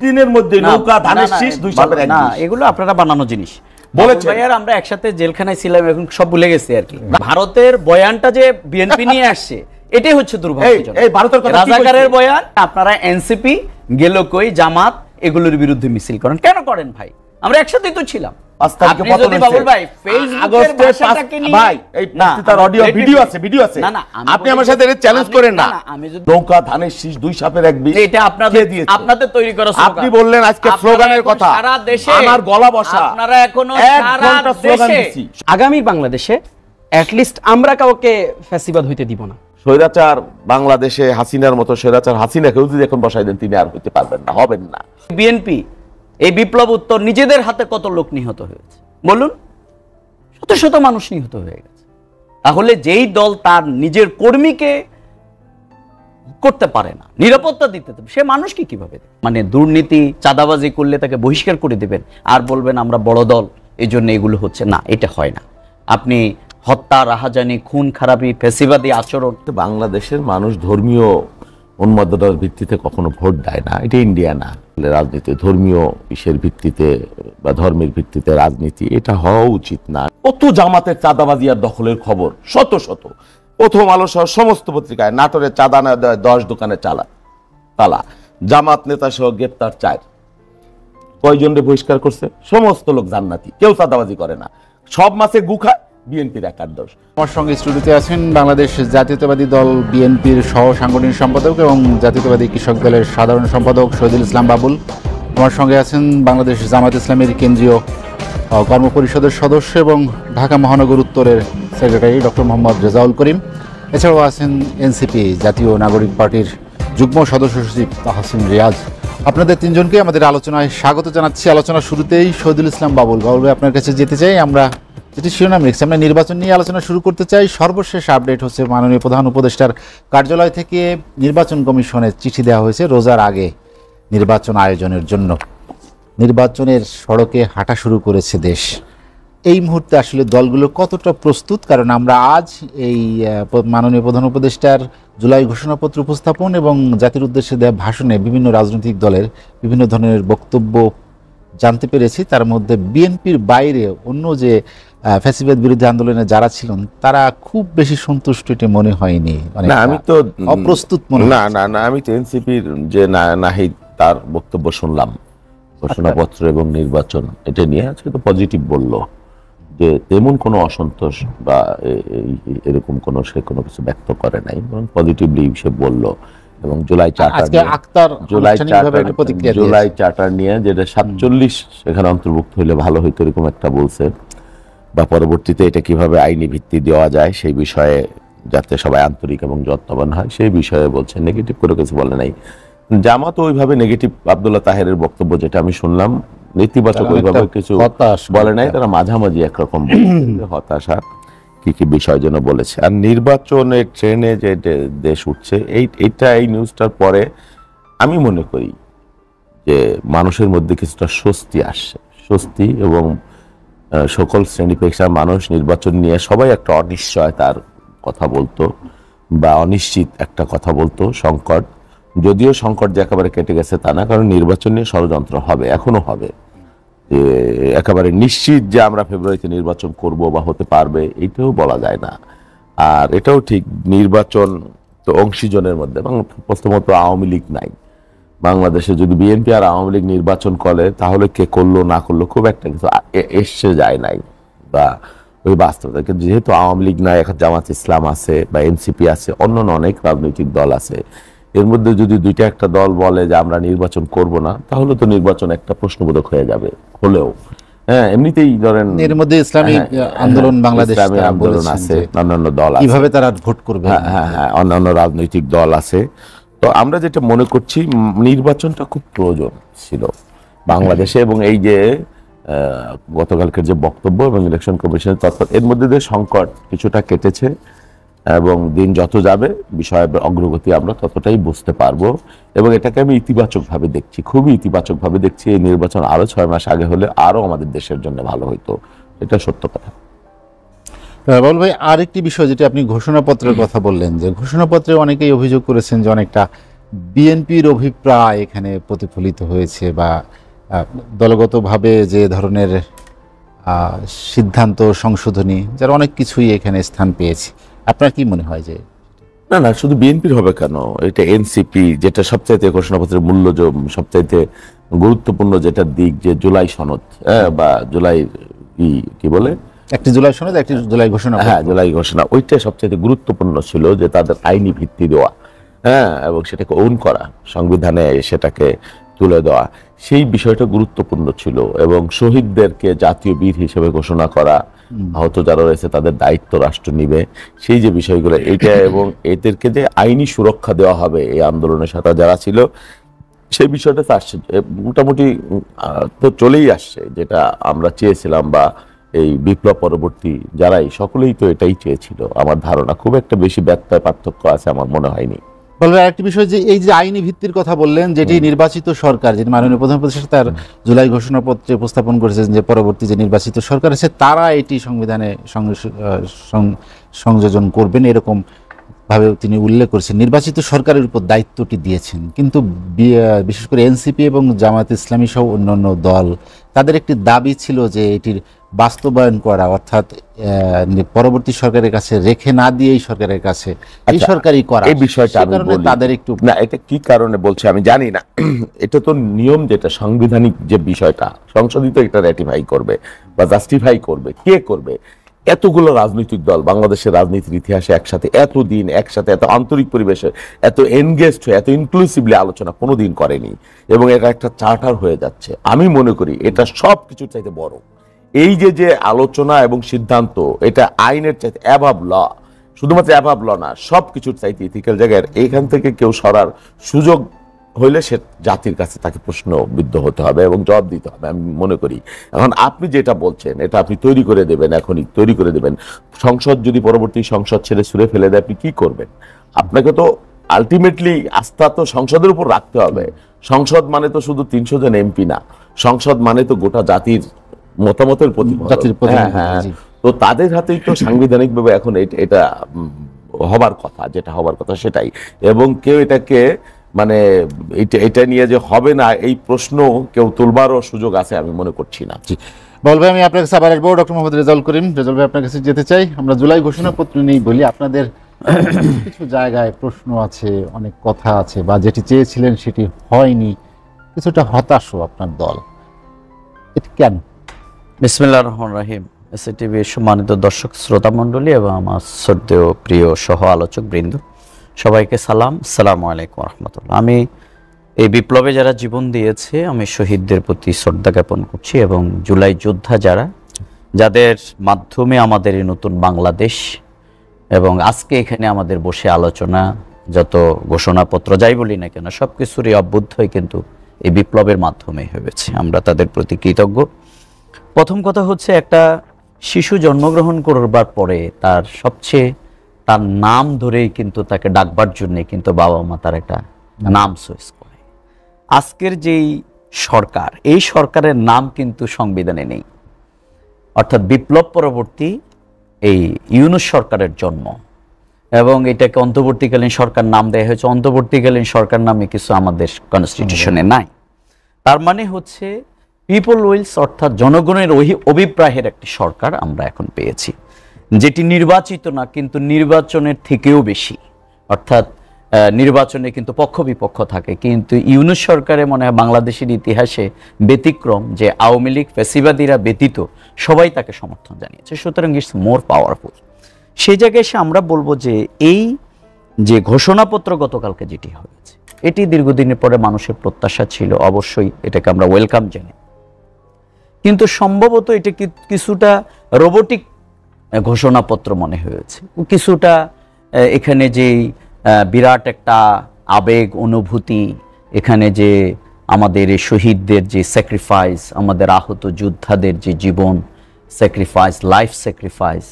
দিনের মধ্যে নৌকা ধানের শীষ দুই সাপের এক না, বিষ। এগুলো আপনারা বানানো জিনিস বলেছেন। ভাইয়ার আমরা একসাথে জেলখানায় ছিলাম, এখন সব ভুলে গেছি আর কি। ভারতের বয়ানটা যে বিএনপি নিয়ে আসছে এটাই হচ্ছে দুর্ভাগ্যজনক। এই ভারতের কথা কি রাজাকারের বলছে? বয়ান আপনারা এনসিপি গেল কই জামাত এগুলোর বিরুদ্ধে মিছিল করেন কেন করেন ভাই? আমরা একসাথেই তো ছিলাম। আপনি যদি বাবুল ভাই ফেসবুকের ভাষাটাকে নিয়ে ভাই এই তার অডিও ভিডিও আছে না না আপনি আমার সাথে এটা চ্যালেঞ্জ করেন না। আমি যদি নৌকা ধানের শীষ দুই সাপের এক বিষ এটা আপনাদের তৈরি করা স্লোগান। আপনি বললেন আজকে স্লোগানের কথা, সারা দেশে আমার গলা বসা আপনারা এখনো এক সারা ঘন্টা স্লোগান দেশে দিছি। আগামী বাংলাদেশে অ্যাটলিস্ট আমরা কাউকে ফ্যাসিবাদ হইতে দিব না। স্বৈরাচার বাংলাদেশে হাসিনার মতো স্বৈরাচার হাসিনাকেও যদি এখন বসাই দেন তিনি আর হইতে পারবেন না, হবেন না। বিএনপি এই বিপ্লব উত্তর নিজেদের হাতে কত লোক নিহত হয়েছে বলুন? শত শত মানুষ নিহত হয়ে গেছে। তাহলে যেই দল তার নিজের কর্মীকে করতে পারে না, নিরাপত্তা দিতে দেবে, সে মানুষকে কিভাবে দেবে? মানে দুর্নীতি চাঁদাবাজি করলে তাকে বহিষ্কার করে দেবেন আর বলবেন আমরা বড় দল এই জন্য এগুলো হচ্ছে না, এটা হয় না। আপনি হত্যা, রাহাজানি, খুন খারাপি, ফ্যাসিবাদী আচরণ। বাংলাদেশের মানুষ ধর্মীয় উন্মাদনার ভিত্তিতে কখনো ভোট দেয় না, এটা ইন্ডিয়া না। রাজনীতি ধর্মীয় ইসের ভিত্তিতে বা ধর্মের ভিত্তিতে রাজনীতি এটা হওয়া উচিত না। কত জামাতের চাঁদাবাজি আর দখলের খবর শত শত, প্রথম আলো সহ সমস্ত পত্রিকায় নাটোরের চাঁদা না দেয় 10 দোকানে তালা, জামাত নেতা সহ গ্রেপ্তার 4। কয়জনরে বহিষ্কার করছে? সমস্ত লোক জান্নাতি, কেউ চাঁদাবাজি করে না, সব মাসে গুখায়, বিএনপির একার দোষ। আমার সঙ্গে স্টুডিওতে আছেন বাংলাদেশ জাতীয়তাবাদী দল বিএনপির সহ সাংগঠনিক সম্পাদক এবং জাতীয়তাবাদী কৃষক দলের সাধারণ সম্পাদক শহীদুল ইসলাম বাবুল। আমার সঙ্গে আছেন বাংলাদেশ জামাত ইসলামের কেন্দ্রীয় কর্মপরিষদের সদস্য এবং ঢাকা মহানগর উত্তরের সেক্রেটারি ডক্টর মোহাম্মদ রেজাউল করিম। এছাড়াও আছেন এনসিপি জাতীয় নাগরিক পার্টির যুগ্ম সদস্য সচিব তাহসিন রিয়াজ। আপনাদের তিনজনকে আমাদের আলোচনায় স্বাগত জানাচ্ছি। আলোচনা শুরুতেই শহীদুল ইসলাম বাবুল ভাই আপনার কাছে যেতে চাই। আমরা যেটি শিরোনাম রেখেছি, আমরা নির্বাচন নিয়ে আলোচনা শুরু করতে চাই। সর্বশেষ আপডেট হচ্ছে মাননীয় প্রধান উপদেষ্টার কার্যালয় থেকে নির্বাচন কমিশনের চিঠি দেওয়া হয়েছে রোজার আগে নির্বাচন আয়োজনের জন্য। নির্বাচনের সড়কে হাঁটা শুরু করেছে দেশ। এই মুহূর্তে আসলে দলগুলো কতটা প্রস্তুত? কারণ আমরা আজ এই মাননীয় প্রধান উপদেষ্টার জুলাই ঘোষণাপত্র উপস্থাপন এবং জাতির উদ্দেশ্যে দেওয়া ভাষণে বিভিন্ন রাজনৈতিক দলের বিভিন্ন ধরনের বক্তব্য জানতে পেরেছি। তার মধ্যে বিএনপির বাইরে অন্য যে ফ্যাসিবাদ বিরোধী আন্দোলনে যারা ছিলেন তারা খুব বেশি সন্তুষ্ট এটা মনে হয়নি। না আমি তো অপ্রস্তুত মনে না আমি তো এনসিপির যে নাহিদ তার বক্তব্য শুনলাম, ঘোষণাপত্র এবং নির্বাচন এটা নিয়ে আজকে তো পজিটিভ বললো যে তেমন কোনো অসন্তোষ বা এরকম কোনো সে কোনো কিছু ব্যক্ত করে নাই, বরং পজিটিভলি সে বললো। এবং জুলাই চার্টার নিয়ে যেটা 47 সেখানে অন্তর্ভুক্ত হইলে ভালো হইতো এরকম একটা বলছে, বা পরবর্তীতে এটা কিভাবে আইনি ভিত্তি দেওয়া যায় সেই বিষয়ে যাতে সবাই আন্তরিক এবং যত্নবান হয় সেই বিষয়ে বলছে। নেগেটিভ করে কিছু বলে নাই। জামাত ওইভাবে নেগেটিভ আব্দুল্লাহ তাহেরের বক্তব্য যেটা আমি শুনলাম নেতিবাচক ওইভাবে কিছু বলে নাই, তারা মাঝামাঝি একরকম হতাশা কি কি বিষয় যেন বলেছে। আর নির্বাচনের ট্রেনে যে দেশ উঠছে এই নিউজটার পরে আমি মনে করি যে মানুষের মধ্যে কিছুটা স্বস্তি আসছে, স্বস্তি এবং সকল শ্রেণী পেশার মানুষ নির্বাচন নিয়ে সবাই একটা অনিশ্চয়তার কথা বলতো বা অনিশ্চিত একটা কথা বলতো, সংকট। যদিও সংকট যে একেবারে কেটে গেছে তা না, কারণ নির্বাচন নিয়ে ষড়যন্ত্র হবে, এখনো হবে। যে একেবারে নিশ্চিত যে আমরা ফেব্রুয়ারিতে নির্বাচন করব বা হতে পারবে এইটাও বলা যায় না। আর এটাও ঠিক নির্বাচন তো অংশীজনের মধ্যে, প্রথমত আওয়ামী লীগ নাই বাংলাদেশে। যদি বিএনপি আর আওয়ামী লীগ নির্বাচন করে তাহলে কে করলো না করলো খুব একটা কিছু এসে যায় নাই বা ওই বাস্তবতা। কিন্তু যেহেতু আওয়ামী লীগ নাই, এখন জামাত ইসলাম আছে বা এনসিপি আছে, অন্য অনেক রাজনৈতিক দল আছে, এর মধ্যে যদি দুইটা একটা দল বলে যে আমরা নির্বাচন করব না তাহলে তো নির্বাচন একটা প্রশ্নবোধক হয়ে যাবে। হলেও হ্যাঁ এমনিতেই ধরেন এর মধ্যে ইসলামিক আন্দোলন বাংলাদেশ আন্দোলন আছে, অন্যান্য দল আছে, কিভাবে তারা ভোট করবে, হ্যাঁ অন্যান্য রাজনৈতিক দল আছে। তো আমরা যেটা মনে করছি নির্বাচনটা খুব প্রয়োজন ছিল বাংলাদেশে। এবং এই যে গতকালকের যে বক্তব্য এবং ইলেকশন কমিশনের তৎপর এর মধ্যে যে সংকট কিছুটা কেটেছে এবং দিন যত যাবে বিষয়ের অগ্রগতি আমরা ততটাই বুঝতে পারবো। এবং এটাকে আমি ইতিবাচকভাবে দেখছি, খুবই ইতিবাচকভাবে দেখছি। এই নির্বাচন আরো 6 মাস আগে হলে আরো আমাদের দেশের জন্য ভালো হইতো, এটা সত্য কথা। বাবুল ভাই, আরেকটি বিষয় যেটা আপনি ঘোষণাপত্রের কথা বললেন, যে ঘোষণাপত্রে অনেকেই অভিযোগ করেছেন যে অনেকটা বিএনপির অভিপ্রায় এখানে প্রতিফলিত হয়েছে বা দলগতভাবে যে ধরনের সিদ্ধান্ত সংশোধনী যার অনেক কিছুই এখানে স্থান পেয়েছে, আপনার কি মনে হয় যে? না না, শুধু বিএনপির হবে কেন, এটা এনসিপি যেটা সবচাইতে ঘোষণাপত্রের মূল্য সবচাইতে গুরুত্বপূর্ণ যেটা দিক, যে জুলাই সনদ, বা জুলাই কি বলে, একটি জুলাই সনদ, একটি জুলাই ঘোষণা, হ্যাঁ জুলাই ঘোষণা, ওইটা সবচাইতে গুরুত্বপূর্ণ ছিল, যে তাদের আইনি ভিত্তি দেওয়া, এবং সেটাকে ওন করা, সংবিধানে সেটাকে তুলে দেওয়া, সেই বিষয়টা গুরুত্বপূর্ণ ছিল। এবং শহীদদেরকে জাতীয় বীর হিসেবে ঘোষণা করা, আহত যারা রয়েছে তাদের দায়িত্ব রাষ্ট্র নিবে, সেই যে বিষয়গুলো এইটা, এবং এদেরকে যে আইনি সুরক্ষা দেওয়া হবে এই আন্দোলনের সাথে যারা ছিল, সেই বিষয়টা তো আসছে মোটামুটি তো চলেই আসছে, যেটা আমরা চেয়েছিলাম, বা এই বিপ্লব পরবর্তী যারাই সকলেই তো এটাই চেয়েছিল। আমার ধারণা খুব একটা বেশি ব্যত্যয় পার্থক্য আছে আমার মনে হয়নি। বলবে আরেকটি বিষয়, যে এই যে আইনি ভিত্তির কথা বললেন, যেটি নির্বাচিত সরকার, যেটি মাননীয় প্রধান উপদেষ্টা তার জুলাই ঘোষণাপত্রে উপস্থাপন করেছেন, যে পরবর্তী যে নির্বাচিত সরকার আছে তারা এটি সংবিধানে সংযোজন করবেন, এরকম ভাবে তিনি উল্লেখ করেছেন, নির্বাচিত সরকারের উপর দায়িত্বটি দিয়েছেন। কিন্তু বিশেষ করে এনসিপি এবং জামায়াত ইসলামী সহ অন্যান্য দল, তাদের একটি দাবি ছিল যে এটির বাস্তবায়ন করা, অর্থাৎ পরবর্তী সরকারের কাছে রেখে না দিয়ে এই সরকারের কাছে এই সরকারই করা। এই বিষয়টা আমি বলি, তাদের একটু না, এটা কি কারণে বলছে আমি জানি না। এটা তো নিয়ম, যেটা সাংবিধানিক যে বিষয়টা, সংসদই তো এটা রেটিফাই করবে বা জাস্টিফাই করবে। কে করবে? এতগুলো রাজনৈতিক দল বাংলাদেশের রাজনীতির ইতিহাসে একসাথে এতদিন একসাথে এত আন্তরিক পরিবেশে এত এনগেজড হয়ে এত ইনক্লুসিভলি আলোচনা কোনোদিন করেনি, এবং এটা একটা চার্টার হয়ে যাচ্ছে। আমি মনে করি এটা সব কিছুর চাইতে বড়, এই যে আলোচনা এবং সিদ্ধান্ত, এটা আইনের চাইতে অ্যাভাব ল, শুধুমাত্র অ্যাভাব ল না, সব কিছুর চাইতে ইথিক্যাল জায়গায় এইখান থেকে কেউ সরার সুযোগ হইলে সে জাতির কাছে তাকে প্রশ্নবিদ্ধ হতে হবে এবং জবাব দিতে হবে, আমি মনে করি। এখন আপনি যেটা বলছেন, এটা আপনি তৈরি করে দেবেন, এখনই তৈরি করে দেবেন। সংসদ যদি পরবর্তী সংসদ ছেড়ে ছুড়ে ফেলে দেয়, আপনি কি করবেন? আপনাকে তো আলটিমেটলি আস্থা তো সংসদের উপর রাখতে হবে। সংসদ মানে তো শুধু 300 জন এমপি না, সংসদ মানে তো গোটা জাতির মতামতের প্রতিফলন। হ্যাঁ, তো তাদের হাতেই তো সাংবিধানিকভাবে এখন এটা হবার কথা, যেটা হবার কথা সেটাই। এবং কেউ এটাকে মানে এটা নিয়ে যে হবে না এই প্রশ্ন কেউ তুলবারও সুযোগ আছে আমি মনে করছি না। বলবে আমি আপনার কাছে আবার আসবো, ডক্টর মোহাম্মদ রেজাউল করিম। রেজাউল ভাই, আপনার কাছে যেতে চাই। আমরা জুলাই ঘোষণাপত্র নিয়ে বলি, আপনাদের কিছু জায়গায় প্রশ্ন আছে, অনেক কথা আছে, বা যেটি চেয়েছিলেন সেটি হয়নি, কিছুটা হতাশও আপনার দল, এটা কেন? বিসমিল্লাহির রহমানির রহিম। এসএটিভির সম্মানিত দর্শক শ্রোতা মণ্ডলী এবং আমার শ্রদ্ধেয় প্রিয় সহ আলোচক বৃন্দ, সবাইকে সালাম, আসসালামু আলাইকুম রহমতুল্লাহ। আমি এই বিপ্লবে যারা জীবন দিয়েছে, আমি শহীদদের প্রতি শ্রদ্ধা জ্ঞাপন করছি, এবং জুলাই যোদ্ধা যাদের মাধ্যমে আমাদের এই নতুন বাংলাদেশ এবং আজকে এখানে আমাদের বসে আলোচনা, যত ঘোষণাপত্র যাই বলি না কেন, সব কিছুরই অভ্যুদয় কিন্তু এই বিপ্লবের মাধ্যমে হয়েছে। আমরা তাদের প্রতি কৃতজ্ঞ। প্রথম কথা হচ্ছে, একটা শিশু জন্মগ্রহণ করবার পরে তার নাম ধরেই কিন্তু তাকে ডাকবার জন্য কিন্তু বাবা মা তার একটা নাম চয়েস করে। আজকের যেই সরকার, এই সরকারের নাম কিন্তু সংবিধানে নেই, অর্থাৎ বিপ্লব পরবর্তী এই ইউনূস সরকারের জন্ম, এবং এটাকে অন্তর্বর্তীকালীন সরকার নাম দেওয়া হয়েছে। অন্তর্বর্তীকালীন সরকার নামে কিছু আমাদের কনস্টিটিউশনে নাই। তার মানে হচ্ছে পিপল উইলস, অর্থাৎ জনগণের অভিপ্রায়ের একটি সরকার আমরা এখন পেয়েছি, যেটি নির্বাচিত না, কিন্তু নির্বাচনের থেকেও বেশি। অর্থাৎ নির্বাচনে কিন্তু পক্ষ বিপক্ষ থাকে, কিন্তু ইউনূস সরকারে মনে হয় বাংলাদেশের ইতিহাসে ব্যতিক্রম, যে আওয়ামী লীগ ফ্যাসিবাদীরা ব্যতীত সবাই তাকে সমর্থন জানিয়েছে। সুতরাং ইটস মোর পাওয়ারফুল। সেই জায়গায় এসে আমরা বলবো যে এই যে ঘোষণাপত্র গতকালকে যেটি হয়েছে, এটি দীর্ঘদিনের পরে মানুষের প্রত্যাশা ছিল, অবশ্যই এটাকে আমরা ওয়েলকাম জানি, কিন্তু সম্ভবত এটা কিছুটা রোবোটিক ঘোষণাপত্র মনে হয়েছে। কিছুটা এখানে যে বিরাট একটা আবেগ অনুভূতি, এখানে যে আমাদের এই শহীদদের যে স্যাক্রিফাইস, আমাদের আহত যোদ্ধাদের যে জীবন স্যাক্রিফাইস, লাইফ স্যাক্রিফাইস,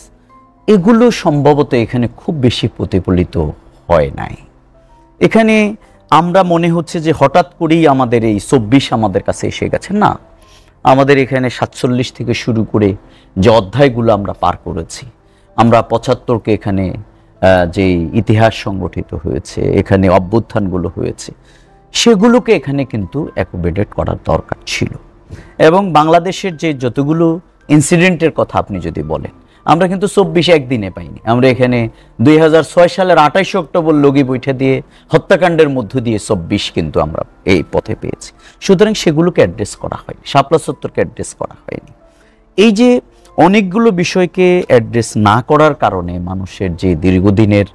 এগুলো সম্ভবত এখানে খুব বেশি প্রতিফলিত হয় নাই। এখানে আমরা মনে হচ্ছে যে হঠাৎ করেই আমাদের এই 24 আমাদের কাছে এসে গেছে, না, আমাদের এখানে 47 থেকে শুরু করে যে অধ্যায়গুলো আমরা পার করেছি, আমরা 75কে এখানে যে ইতিহাস সংগঠিত হয়েছে, এখানে অভ্যুত্থানগুলো হয়েছে, সেগুলোকে এখানে কিন্তু অ্যাকোমোডেট করার দরকার ছিল। এবং বাংলাদেশের যে যতগুলো ইনসিডেন্টের কথা আপনি যদি বলেন, আমরা কিন্তু 24 একদিনে পাইনি। আমরা এখানে 2006 সালের 28 অক্টোবর লগি বৈঠা দিয়ে হত্যাকাণ্ডের মধ্য দিয়ে 24 কিন্তু আমরা এই পথে পেয়েছি। সুতরাং সেগুলোকে অ্যাড্রেস করা হয়নি, শাপলা চত্বরকে অ্যাড্রেস করা হয়নি। এই যে অনেকগুলো বিষয়কে অ্যাড্রেস না করার কারণে মানুষের যে দীর্ঘদিনের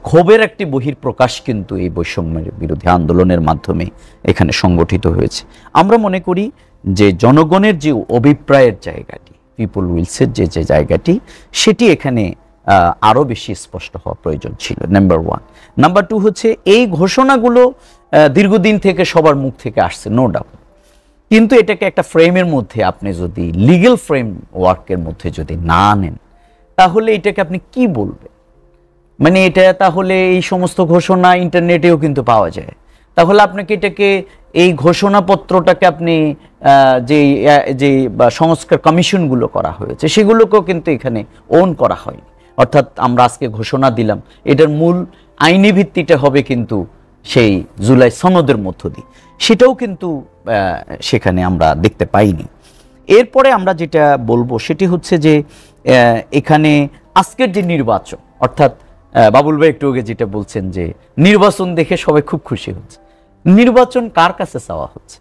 ক্ষোভের একটি বহিঃপ্রকাশ কিন্তু এই বৈষম্যের বিরোধী আন্দোলনের মাধ্যমে এখানে সংগঠিত হয়েছে। আমরা মনে করি যে জনগণের যে অভিপ্রায়ের জায়গাটি, পিপল উইলসের যে জায়গাটি, সেটি এখানে আরও বেশি স্পষ্ট হওয়া প্রয়োজন ছিল, নাম্বার 1। নাম্বার 2 হচ্ছে এই ঘোষণাগুলো দীর্ঘদিন থেকে সবার মুখ থেকে আসছে, নো ডাউট, কিন্তু এটাকে একটা ফ্রেমের মধ্যে আপনি যদি লিগ্যাল ফ্রেম ওয়ার্কের মধ্যে যদি না আনেন, তাহলে এটাকে আপনি কি বলবেন? মানে এটা তাহলে এই সমস্ত ঘোষণা ইন্টারনেটেও কিন্তু পাওয়া যায়, তাহলে আপনাকে এটাকে এই ঘোষণাপত্রটাকে আপনি যে সংস্কার কমিশনগুলো করা হয়েছে সেগুলোকেও কিন্তু এখানে ওন করা হয়নি। অর্থাৎ আমরা আজকে ঘোষণা দিলাম, এটার মূল আইনি ভিত্তিটা হবে কিন্তু সেই জুলাই সনদের মধ্য দিয়ে, সেটাও কিন্তু সেখানে আমরা দেখতে পাইনি। এরপরে আমরা যেটা বলবো সেটি হচ্ছে যে এখানে আজকের যে নির্বাচন, অর্থাৎ বাবুল ভাই একটু আগে যেটা বলছেন যে নির্বাচন দেখে সবাই খুব খুশি হচ্ছে, নির্বাচন কার কাছে চাওয়া হচ্ছে?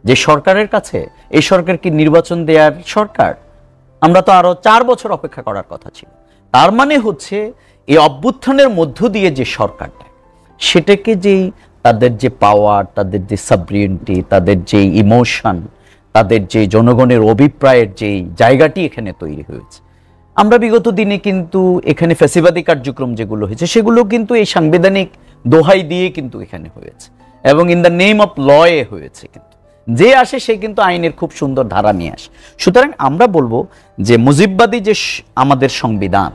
যে সরকারের কাছে? এই সরকার কি নির্বাচন দেওয়ার সরকার? আমরা তো আরো 4 বছর অপেক্ষা করার কথা ছিল। তার মানে হচ্ছে এই অভ্যুত্থানের মধ্য দিয়ে যে সরকারটা, সেটাকে যেই তাদের যে পাওয়ার, তাদের যে সাবরিয়েন্টি, তাদের যে ইমোশন, তাদের যে জনগণের অভিপ্রায়ের যে জায়গাটি এখানে তৈরি হয়েছে, আমরা বিগত দিনে কিন্তু এখানে ফ্যাসিবাদী কার্যক্রম যেগুলো হয়েছে সেগুলো কিন্তু এই সাংবিধানিক দোহাই দিয়ে কিন্তু এখানে হয়েছে, এবং in the name of law এ হয়েছে। কিন্তু যে আসে সে কিন্তু আইনের খুব সুন্দর ধারা নিয়ে আসে। সুতরাং আমরা বলবো যে মুজিববাদী যে আমাদের সংবিধান,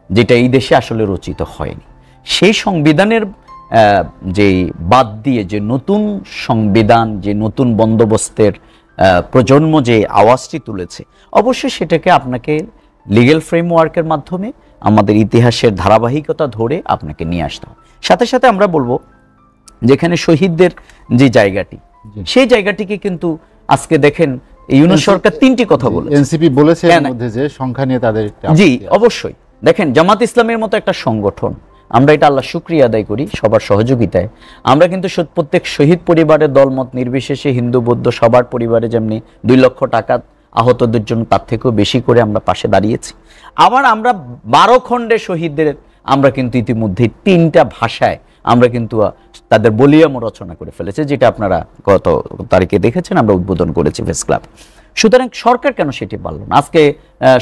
যেটা এই দেশে আসলে রচিত হয়নি, সেই সংবিধানের যে বাদ দিয়ে যে নতুন সংবিধান, যে নতুন বন্দোবস্তের প্রজন্ম যে আওয়াজটি তুলেছে, অবশ্যই সেটাকে আপনাকে লিগ্যাল ফ্রেমওয়ার্কের মাধ্যমে আমাদের ইতিহাসের ধারাবাহিকতা ধরে আপনাকে নিয়ে আসতে হবে। সাথে সাথে আমরা বলবো যেখানে শহীদদের যে জায়গাটি, সেই জায়গাটিকে কিন্তু আজকে দেখেন ইউনূস সরকার 3টি কথা বলেছে। এনসিপি বলেছে এর মধ্যে যে সংখ্যা নিয়ে তাদের জি অবশ্যই দেখেন, জামাত ইসলামের মতো একটা সংগঠন, আমরা এটা আল্লাহ শুকরিয়া আদায় করি সবার সহযোগিতায়, আমরা কিন্তু প্রত্যেক শহীদ পরিবারের দলমত নির্বিশেষে হিন্দু বৌদ্ধ সবার পরিবারে যেমনি 2 লক্ষ টাকা আহতদের জন্য তার থেকেও বেশি করে আমরা পাশে দাঁড়িয়েছি। আবার আমরা 12 খণ্ডে শহীদদের আমরা কিন্তু ইতিমধ্যে 3টা ভাষায় আমরা কিন্তু তাদের বলিয়াম রচনা করে ফেলেছে, যেটা আপনারা গত তারিখে দেখেছেন, আমরা উদ্বোধন করেছি প্রেস ক্লাব। সুতরাং সরকার কেন সেটি পারল না? আজকে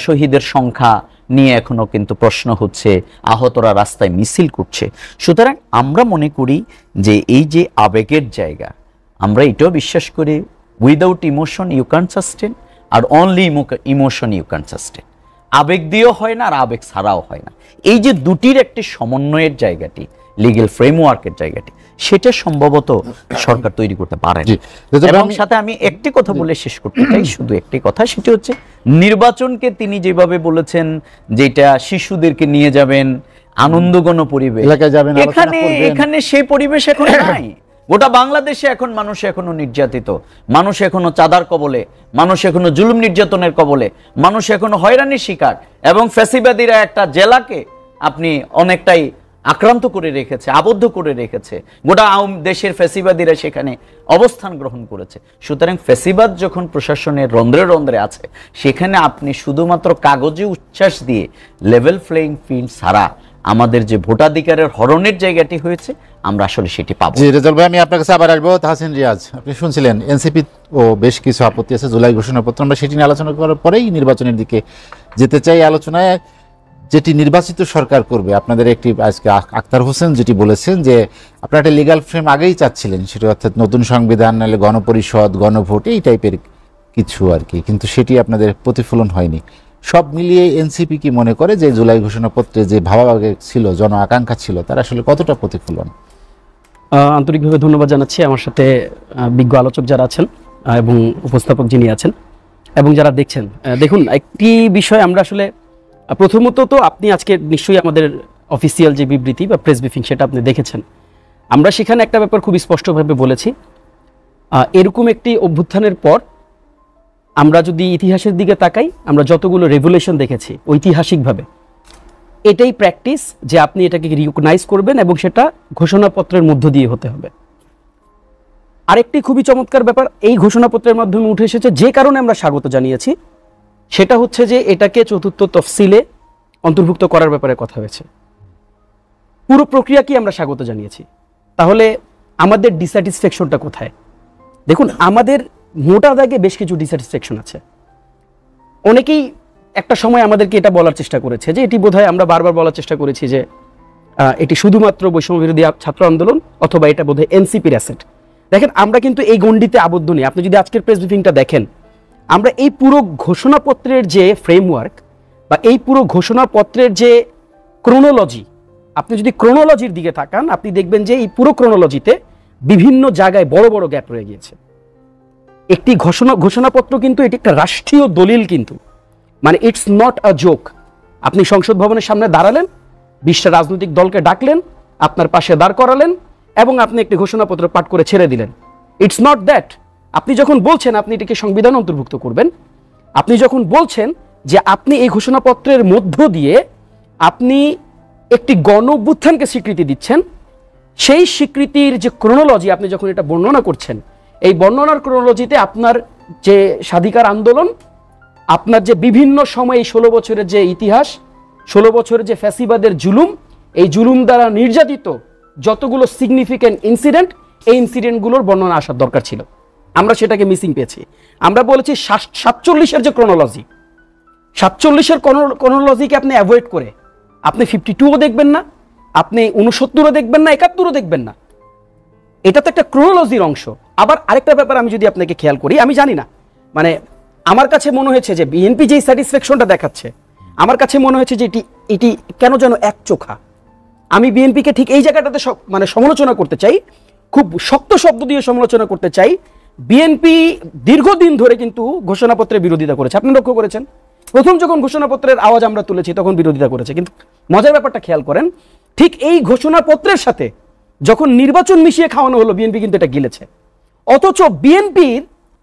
শহীদের সংখ্যা নিয়ে এখনো কিন্তু প্রশ্ন হচ্ছে, আহতরা রাস্তায় মিছিল করছে। সুতরাং আমরা মনে করি যে এই যে আবেগের জায়গা, আমরা এটাও বিশ্বাস করি without emotion you can sustain, আর only emotion you can sustain. আবেগ দিয়েও হয় না, আর আবেগ ছাড়াও হয় না। এই যে দুটির একটি সমন্বয়ের জায়গাটি, লিগ্যাল ফ্রেমওয়ার্কের জায়গাটি, সেটা সম্ভবত সরকার তৈরি করতে পারে না। এবং সাথে আমি একটি কথা বলে শেষ করতে চাই, শুধু একটি কথা, সেটি হচ্ছে নির্বাচনকে তিনি যেভাবে বলেছেন যেটা শিশুদেরকে নিয়ে যাবেন আনন্দঘন পরিবেশ, এখানে সেই পরিবেশ এখন নাই। গোটা বাংলাদেশে এখন মানুষ এখনো নির্যাতিত, মানুষ এখনো চাঁদার কবলে, মানুষ এখনো জুলুম নির্যাতনের কবলে, মানুষ এখনো হয়রানির শিকার, এবং ফ্যাসিবাদীরা একটা জেলাকে আপনি অনেকটাই আক্রান্ত করে রেখেছে, আবদ্ধ করে রেখেছে। গোটা দেশের ফ্যাসিবাদীরা সেখানে অবস্থান গ্রহণ করেছে। সুতরাং ফ্যাসিবাদ যখন প্রশাসনের রন্ধ্রে রন্ধ্রে আছে, সেখানে আপনি শুধুমাত্র কাগজে উচ্ছ্বাস দিয়ে লেভেল প্লেইং ফিল্ড ছাড়া আমাদের যে ভোটাধিকারের হরণের জায়গাটি হয়েছে, আমরা আসলে সেটি পাবো। জি রেজাল ভাই, আমি আপনার কাছে আবার আসবো। তাহসিন রিয়াজ, আপনি শুনছিলেন এনসিপি ও বেশ কিছু আপত্তি আছে জুলাই ঘোষণাপত্র, আমরা সেটি নিয়ে আলোচনা করার পরেই নির্বাচনের দিকে যেতে চাই। আলোচনায় যেটি নির্বাচিত সরকার করবে, আপনাদের একটি আজকে আক্তার হোসেন যেটি বলেছেন যে আপনারা একটা লিগ্যাল ফ্রেম আগেই চাচ্ছিলেন, সেটা অর্থাৎ নতুন সংবিধান, নাহলে গণপরিষদ, গণভোট, এই টাইপের কিছু আর কি, কিন্তু সেটি আপনাদের প্রতিফলন হয়নি। সব মিলিয়ে এনসিপি কি মনে করে যে জুলাই ঘোষণাপত্রে যে ভাবাবেগ ছিল, জন আকাঙ্ক্ষা ছিল, তার আসলে কতটা প্রতিফলন? আন্তরিকভাবে ধন্যবাদ জানাচ্ছি আমার সাথে বিজ্ঞ আলোচক যারা আছেন এবং উপস্থাপক যিনি আছেন এবং যারা দেখছেন। দেখুন, একটি বিষয় আমরা আসলে প্রথমত তো আপনি আজকে নিশ্চয়ই আমাদের অফিসিয়াল যে বিবৃতি বা প্রেস ব্রিফিং সেটা আপনি দেখেছেন, আমরা সেখানে একটা ব্যাপার খুব স্পষ্টভাবে বলেছি, এরকম একটি অভ্যুত্থানের পর আমরা যদি ইতিহাসের দিকে তাকাই, আমরা যতগুলো রেভুলেশন দেখেছি ঐতিহাসিকভাবে, এটাই প্র্যাকটিস যে আপনি এটাকে রিকগনাইজ করবেন এবং সেটা ঘোষণাপত্রের মধ্য দিয়ে হতে হবে। আরেকটি খুবই চমৎকার ব্যাপার এই ঘোষণাপত্রের মাধ্যমে উঠে এসেছে, যে কারণে আমরা স্বাগত জানিয়েছি, সেটা হচ্ছে যে এটাকে চতুর্থ তফসিলে অন্তর্ভুক্ত করার ব্যাপারে কথা হয়েছে। পুরো প্রক্রিয়াকে আমরা স্বাগত জানিয়েছি। তাহলে আমাদের ডিস্যাটিসফ্যাকশনটা কোথায়? দেখুন, আমাদের মোটা দাগে বেশ কিছু ডিস্যাটিসফ্যাকশন আছে। অনেকেই একটা সময় আমাদেরকে এটা বলার চেষ্টা করেছে যে এটি বোধহয়, আমরা বারবার বলার চেষ্টা করেছি যে এটি শুধুমাত্র বৈষম্য বিরোধী ছাত্র আন্দোলন অথবা এটা বোধহয় এনসিপির অ্যাসেট। দেখেন, আমরা কিন্তু এই গণ্ডিতে আবদ্ধ নেই। আপনি যদি আজকের প্রেস ব্রিফিংটা দেখেন, আমরা এই পুরো ঘোষণাপত্রের যে ফ্রেমওয়ার্ক বা এই পুরো ঘোষণাপত্রের যে ক্রোনোলজি, আপনি যদি ক্রোনোলজির দিকে তাকান, আপনি দেখবেন যে এই পুরো ক্রোনোলজিতে বিভিন্ন জায়গায় বড় বড় গ্যাপ রয়ে গিয়েছে। একটি ঘোষণাপত্র কিন্তু এটি একটা রাষ্ট্রীয় দলিল, কিন্তু মানে ইটস নট আ জোক। আপনি সংসদ ভবনের সামনে দাঁড়ালেন, 20টা রাজনৈতিক দলকে ডাকলেন, আপনার পাশে দাঁড় করালেন এবং আপনি একটি ঘোষণাপত্র পাঠ করে ছেড়ে দিলেন। It's not that. আপনি যখন বলছেন আপনি এটিকে সংবিধান অন্তর্ভুক্ত করবেন, আপনি যখন বলছেন যে আপনি এই ঘোষণাপত্রের মধ্য দিয়ে আপনি একটি গণ অভ্যুত্থানকে স্বীকৃতি দিচ্ছেন, সেই স্বীকৃতির যে ক্রোনোলজি আপনি যখন এটা বর্ণনা করছেন, এই বর্ণনার ক্রোনোলজিতে আপনার যে স্বাধিকার আন্দোলন, আপনার যে বিভিন্ন সময় এই 16 বছরের যে ইতিহাস, 16 বছরের যে ফ্যাসিবাদের জুলুম, এই জুলুম দ্বারা নির্যাতিত যতগুলো সিগনিফিক্যান্ট ইনসিডেন্ট, এই ইনসিডেন্টগুলোর বর্ণনা আসার দরকার ছিল। আমরা সেটাকে মিসিং পেয়েছি। আমরা বলেছি 47-এর যে ক্রোনোলজি, 47-এর ক্রোনোলজিকে আপনি অ্যাভয়েড করে আপনি 52ও দেখবেন না, আপনি 69ও দেখবেন না, 71ও দেখবেন না। এটা তো একটা ক্রোনোলজির অংশ। আবার আরেকটা ব্যাপার আমি যদি আপনাকে খেয়াল করি, আমি জানি না, মানে আমার কাছে মনে হয়েছে যে বিএনপি যেই স্যাটিসফ্যাকশনটা দেখাচ্ছে, আমার কাছে মনে হয়েছে যে এটি কেন যেন একচোখা। আমি বিএনপিকে ঠিক এই জায়গাটাতে মানে সমালোচনা করতে চাই, খুব শক্ত শব্দ দিয়ে সমালোচনা করতে চাই। বিএনপি দীর্ঘদিন ধরে কিন্তু ঘোষণাপত্রের বিরোধিতা করেছে। আপনি লক্ষ্য করেছেন, প্রথম যখন ঘোষণাপত্রের আওয়াজ আমরা তুলেছি তখন বিরোধিতা করেছে, কিন্তু মজার ব্যাপারটা খেয়াল করেন, ঠিক এই ঘোষণাপত্রের সাথে যখন নির্বাচন মিশিয়ে খাওয়ানো হলো, বিএনপি কিন্তু এটা গিলেছে। অথচ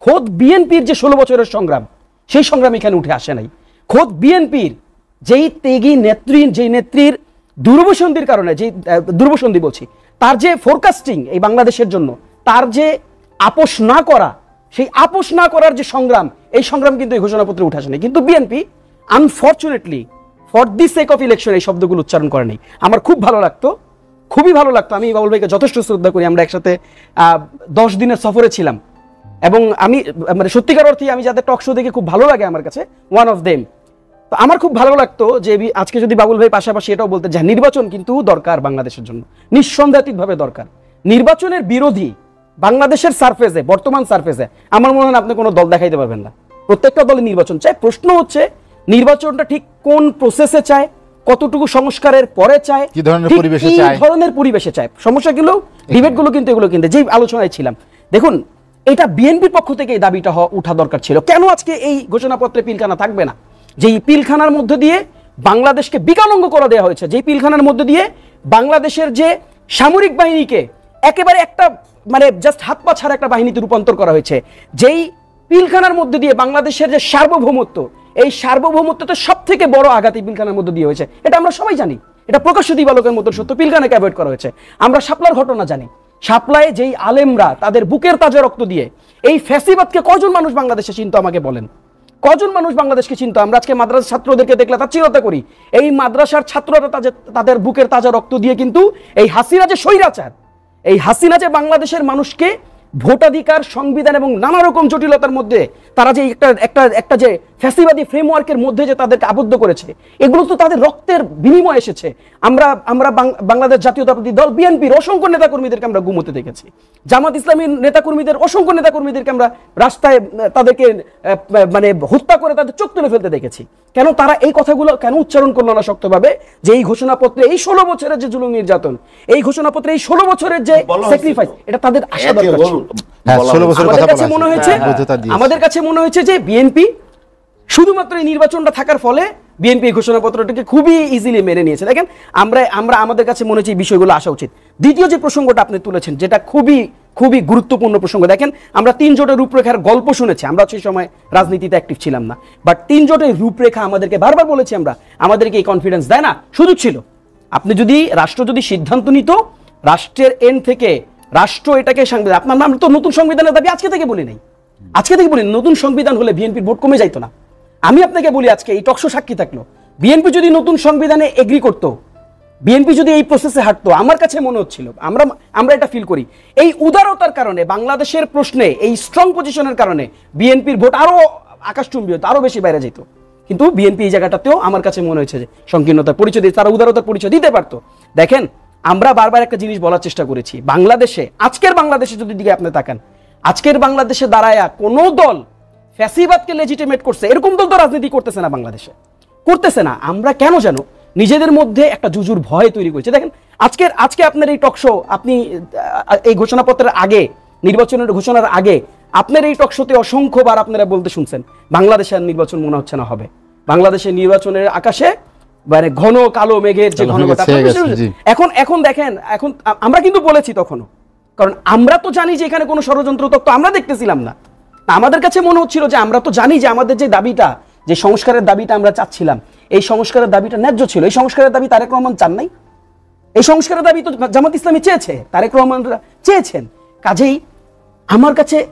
খোদ বিএনপির যে 16 বছরের সংগ্রাম, সেই সংগ্রাম এখানে উঠে আসে নাই। খোদ বিএনপির যেই ত্যাগী নেত্রী, যেই নেত্রীর দূরবসন্ধির কারণে, যেই দূরবসন্ধি বলছি, তার যে ফোরকাস্টিং এই বাংলাদেশের জন্য, তার যে আপোষ না করা, সেই আপোষ না করার যে সংগ্রাম, এই সংগ্রাম কিন্তু এই ঘোষণাপত্রে উঠে আসে নাই। কিন্তু BNP unfortunately for the sake of election এই শব্দগুলো উচ্চারণ করে নেই। আমার খুব ভালো লাগতো, খুবই ভালো লাগতো। আমি বাবুল ভাইকে যথেষ্ট শ্রদ্ধা করি। আমরা একসাথে 10 দিনের সফরে ছিলাম এবং আমি মানে সত্যিকার অর্থে আমি যাদের টক শো দেখে খুব ভালো লাগে, আমার কাছে ওয়ান অফ দেম। তো আমার খুব ভালো লাগতো যে আজকে যদি বাবুল ভাই পাশাপাশি এটাও বলতে যে নির্বাচন কিন্তু দরকার বাংলাদেশের জন্য, নিঃসন্দেহাতীতভাবে দরকার। নির্বাচনের বিরোধী বাংলাদেশের সারফেসে, বর্তমান সারফেসে আমার মনে হয় আপনি কোনো দল দেখাইতে পারবেন না। প্রত্যেকটা দলে নির্বাচন চায়। প্রশ্ন হচ্ছে নির্বাচনটা ঠিক কোন প্রসেসে চায়, কতটুকু সংস্কারের পরে চায়, কি ধরনের পরিবেশে চায়। সমস্যাগুলো, ডিবেটগুলো কিন্তু এগুলো কিন্তু যেই আলোচনায় ছিলাম, দেখুন এটা বিএনপির পক্ষ থেকে এই দাবিটা উঠা দরকার ছিল। কেন আজকে এই ঘোষণাপত্রে পিলখানা থাকবে না? যেই পিলখানার মধ্যে দিয়ে বাংলাদেশকে বিকলাঙ্গ করে দেওয়া হয়েছে, যেই পিলখানার মধ্যে দিয়ে বাংলাদেশের যে সামরিক বাহিনীকে একেবারে একটা মানে জাস্ট হাত পা ছাড়া একটা বাহিনীতে রূপান্তর করা হয়েছে, যেই পিলখানার মধ্যে দিয়ে বাংলাদেশের যে সার্বভৌমত্ব, এই সার্বভৌমত্বটা সব থেকে বড় আঘাত এই পিলখানার মধ্যে দিয়ে হয়েছে। এটা আমরা সবাই জানি, এটা প্রকাশ্য দিবালোকের মতো সত্য। পিলখানাকে অ্যাভয়েড করা হয়েছে। আমরা শাপলার ঘটনা জানি, শাপলায় যেই আলেমরা তাদের বুকের তাজা রক্ত দিয়ে এই ফ্যাসিবাদকে কজন মানুষ বাংলাদেশে চিনতো আমাকে বলেন? কজন মানুষ বাংলাদেশকে চিনতো? আমরা আজকে মাদ্রাসার ছাত্রদেরকে দেখলে তার চিরতা করি। এই মাদ্রাসার ছাত্ররা তাদের বুকের তাজা রক্ত দিয়ে কিন্তু এই হাসিনা যে স্বৈরাচার, এই হাসিনা যে বাংলাদেশের মানুষকে ভোটাধিকার, সংবিধান এবং নানা রকম জটিলতার মধ্যে তারা যে একটা যে ফ্যাসিবাদী ফ্রেমওয়ার্কের মধ্যে যে তাদেরকে আবদ্ধ করেছে, এগুলো তো তাদের রক্তের বিনিময় এসেছে। আমরা বাংলাদেশ জাতীয়তাবাদী দল বিএনপির অসংখ্য নেতাকর্মীদেরকে আমরা ঘুমোতে দেখেছি, জামাত ইসলামীর নেতাকর্মীদের অসংখ্য নেতাকর্মীদেরকে আমরা রাস্তায় তাদেরকে মানে হত্যা করে তাদের চোখ তুলে ফেলতে দেখেছি। কেন তারা এই কথাগুলো কেন উচ্চারণ করলো না শক্তভাবে? যে এই ঘোষণাপত্রে এই 16 বছরের যে জুলুম নির্যাতন, এই ঘোষণাপত্রে এই 16 বছরের যে স্যাক্রিফাইস, এটা তাদের আশা দরকার ছিল। আমাদের কাছে মনে হয়েছে যে বিএনপি শুধুমাত্র এই নির্বাচনটা থাকার ফলে বিএনপি এই ঘোষণাপত্রটাকে খুবই ইজিলি মেনে নিয়েছে। দেখেন আমরা আমাদের কাছে মনে হচ্ছে এই বিষয়গুলো আসা উচিত। দ্বিতীয় যে প্রসঙ্গটা আপনি তুলেছেন, যেটা খুবই খুবই গুরুত্বপূর্ণ প্রসঙ্গ, দেখেন আমরা 3 জোটের রূপরেখার গল্প শুনেছি, আমরা সেই সময় রাজনীতিতে অ্যাক্টিভ ছিলাম না, বাট 3 জোটের রূপরেখা আমাদেরকে বারবার বলেছি, আমাদেরকে এই কনফিডেন্স দেয় না, সুযোগ ছিল। আপনি যদি রাষ্ট্র যদি সিদ্ধান্ত নিত রাষ্ট্রের এন্ড থেকে, রাষ্ট্র এটাকে সংবিধান, আমরা তো নতুন সংবিধানের দাবি আজকে থেকে বলি নাই, নতুন সংবিধান হলে বিএনপির ভোট কমে যাইতো না। আমি আপনাকে বলি, আজকে এই টকশো সাক্ষী থাকলো, বিএনপি যদি নতুন সংবিধানে এগ্রি করতো, বিএনপি যদি এই প্রসেসে হাঁটতো, আমার কাছে মনে হচ্ছিল, আমরা এটা ফিল করি, এই উদারতার কারণে, বাংলাদেশের প্রশ্নে এই স্ট্রং পজিশনের কারণে বিএনপির ভোট আরো আকাশচুম্বী হতো, আরো বেশি বাইরে যেত। কিন্তু বিএনপি এই জায়গাটাতেও আমার কাছে মনে হয়েছে যে সংকীর্ণতার পরিচয় দিয়ে তারা উদারতার পরিচয় দিতে পারতো। দেখেন আমরা বারবার একটা জিনিস বলার চেষ্টা করেছি, বাংলাদেশে, আজকের বাংলাদেশে যদি দিকে আপনি তাকান, আজকের বাংলাদেশে দাঁড়ায়া কোন দল ফ্যাসিবাদকে লেজিটিমেট করছে, এরকম দল তো রাজনীতি করতেছে না, বাংলাদেশে করতেছে না। আমরা কেন যেন নিজেদের মধ্যে একটা জুজুর ভয় তৈরি করেছে। দেখেন আজকে আপনার এই টকশো, আপনি এই ঘোষণাপত্রের আগে, নির্বাচনের ঘোষণার আগে আপনার এই টকশোতে অসংখ্যবার আপনারা বলতে শুনছেন বাংলাদেশের নির্বাচন মনে হচ্ছে না হবে, বাংলাদেশের নির্বাচনের আকাশে মানে ঘন কালো মেঘের যে ঘনঘটা। এখন দেখেন, এখন আমরা কিন্তু বলেছি তখনও, কারণ আমরা তো জানি যে এখানে কোনো ষড়যন্ত্র তত্ত্ব আমরা দেখতেছিলাম না। আমাদের কাছে মনে হচ্ছিল যে আমরা তো জানি যে আমাদের যে দাবিটা, যে সংস্কারের দাবিটা আমরা চাচ্ছিলাম, এই সংস্কারের দাবিটা ন্যায্য ছিল। এই সংস্কারের দাবি তারেক রহমান চান নাই, এই সংস্কারের দাবি তো জামাত ইসলামী চেয়েছে, তারেক রহমানরা চেয়েছেন। কাজেই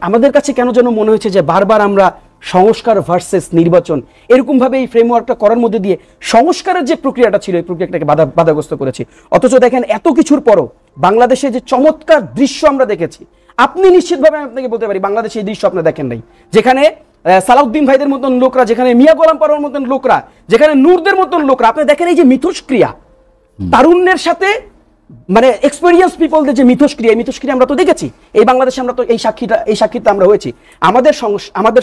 আমাদের কাছে কেন যেন মনে হয়েছে যে বারবার আমরা সংস্কার ভার্সেস নির্বাচন এরকম ভাবে এই ফ্রেমওয়ার্কটা করার মধ্যে দিয়ে সংস্কারের যে প্রক্রিয়াটা ছিল, এই প্রক্রিয়াটাকে বাধাগ্রস্ত করেছি। অথচ দেখেন এত কিছুর পরও বাংলাদেশে যে চমৎকার দৃশ্য আমরা দেখেছি, আপনি নিশ্চিতভাবে আপনাকে বলতে পারি বাংলাদেশে এই দৃশ্য আপনি দেখেন নাই, যেখানে সালাউদ্দিন ভাইদের মতন লোকরা, যেখানে মিয়া গোলাম পরোয়ার মতন লোকরা, যেখানে নূরদের মতন লোকরা, আপনি দেখেন এই যে মিথস্ক্রিয়া, তারুণ্যের সাথে মানে এক্সপেরিয়েন্স পিপলদের যে মিথস্ক্রিয়া, এই মিথস্ক্রিয়া আমরা তো দেখেছি এই বাংলাদেশে, আমরা তো এই সাক্ষীটা আমরা হয়েছি। আমাদের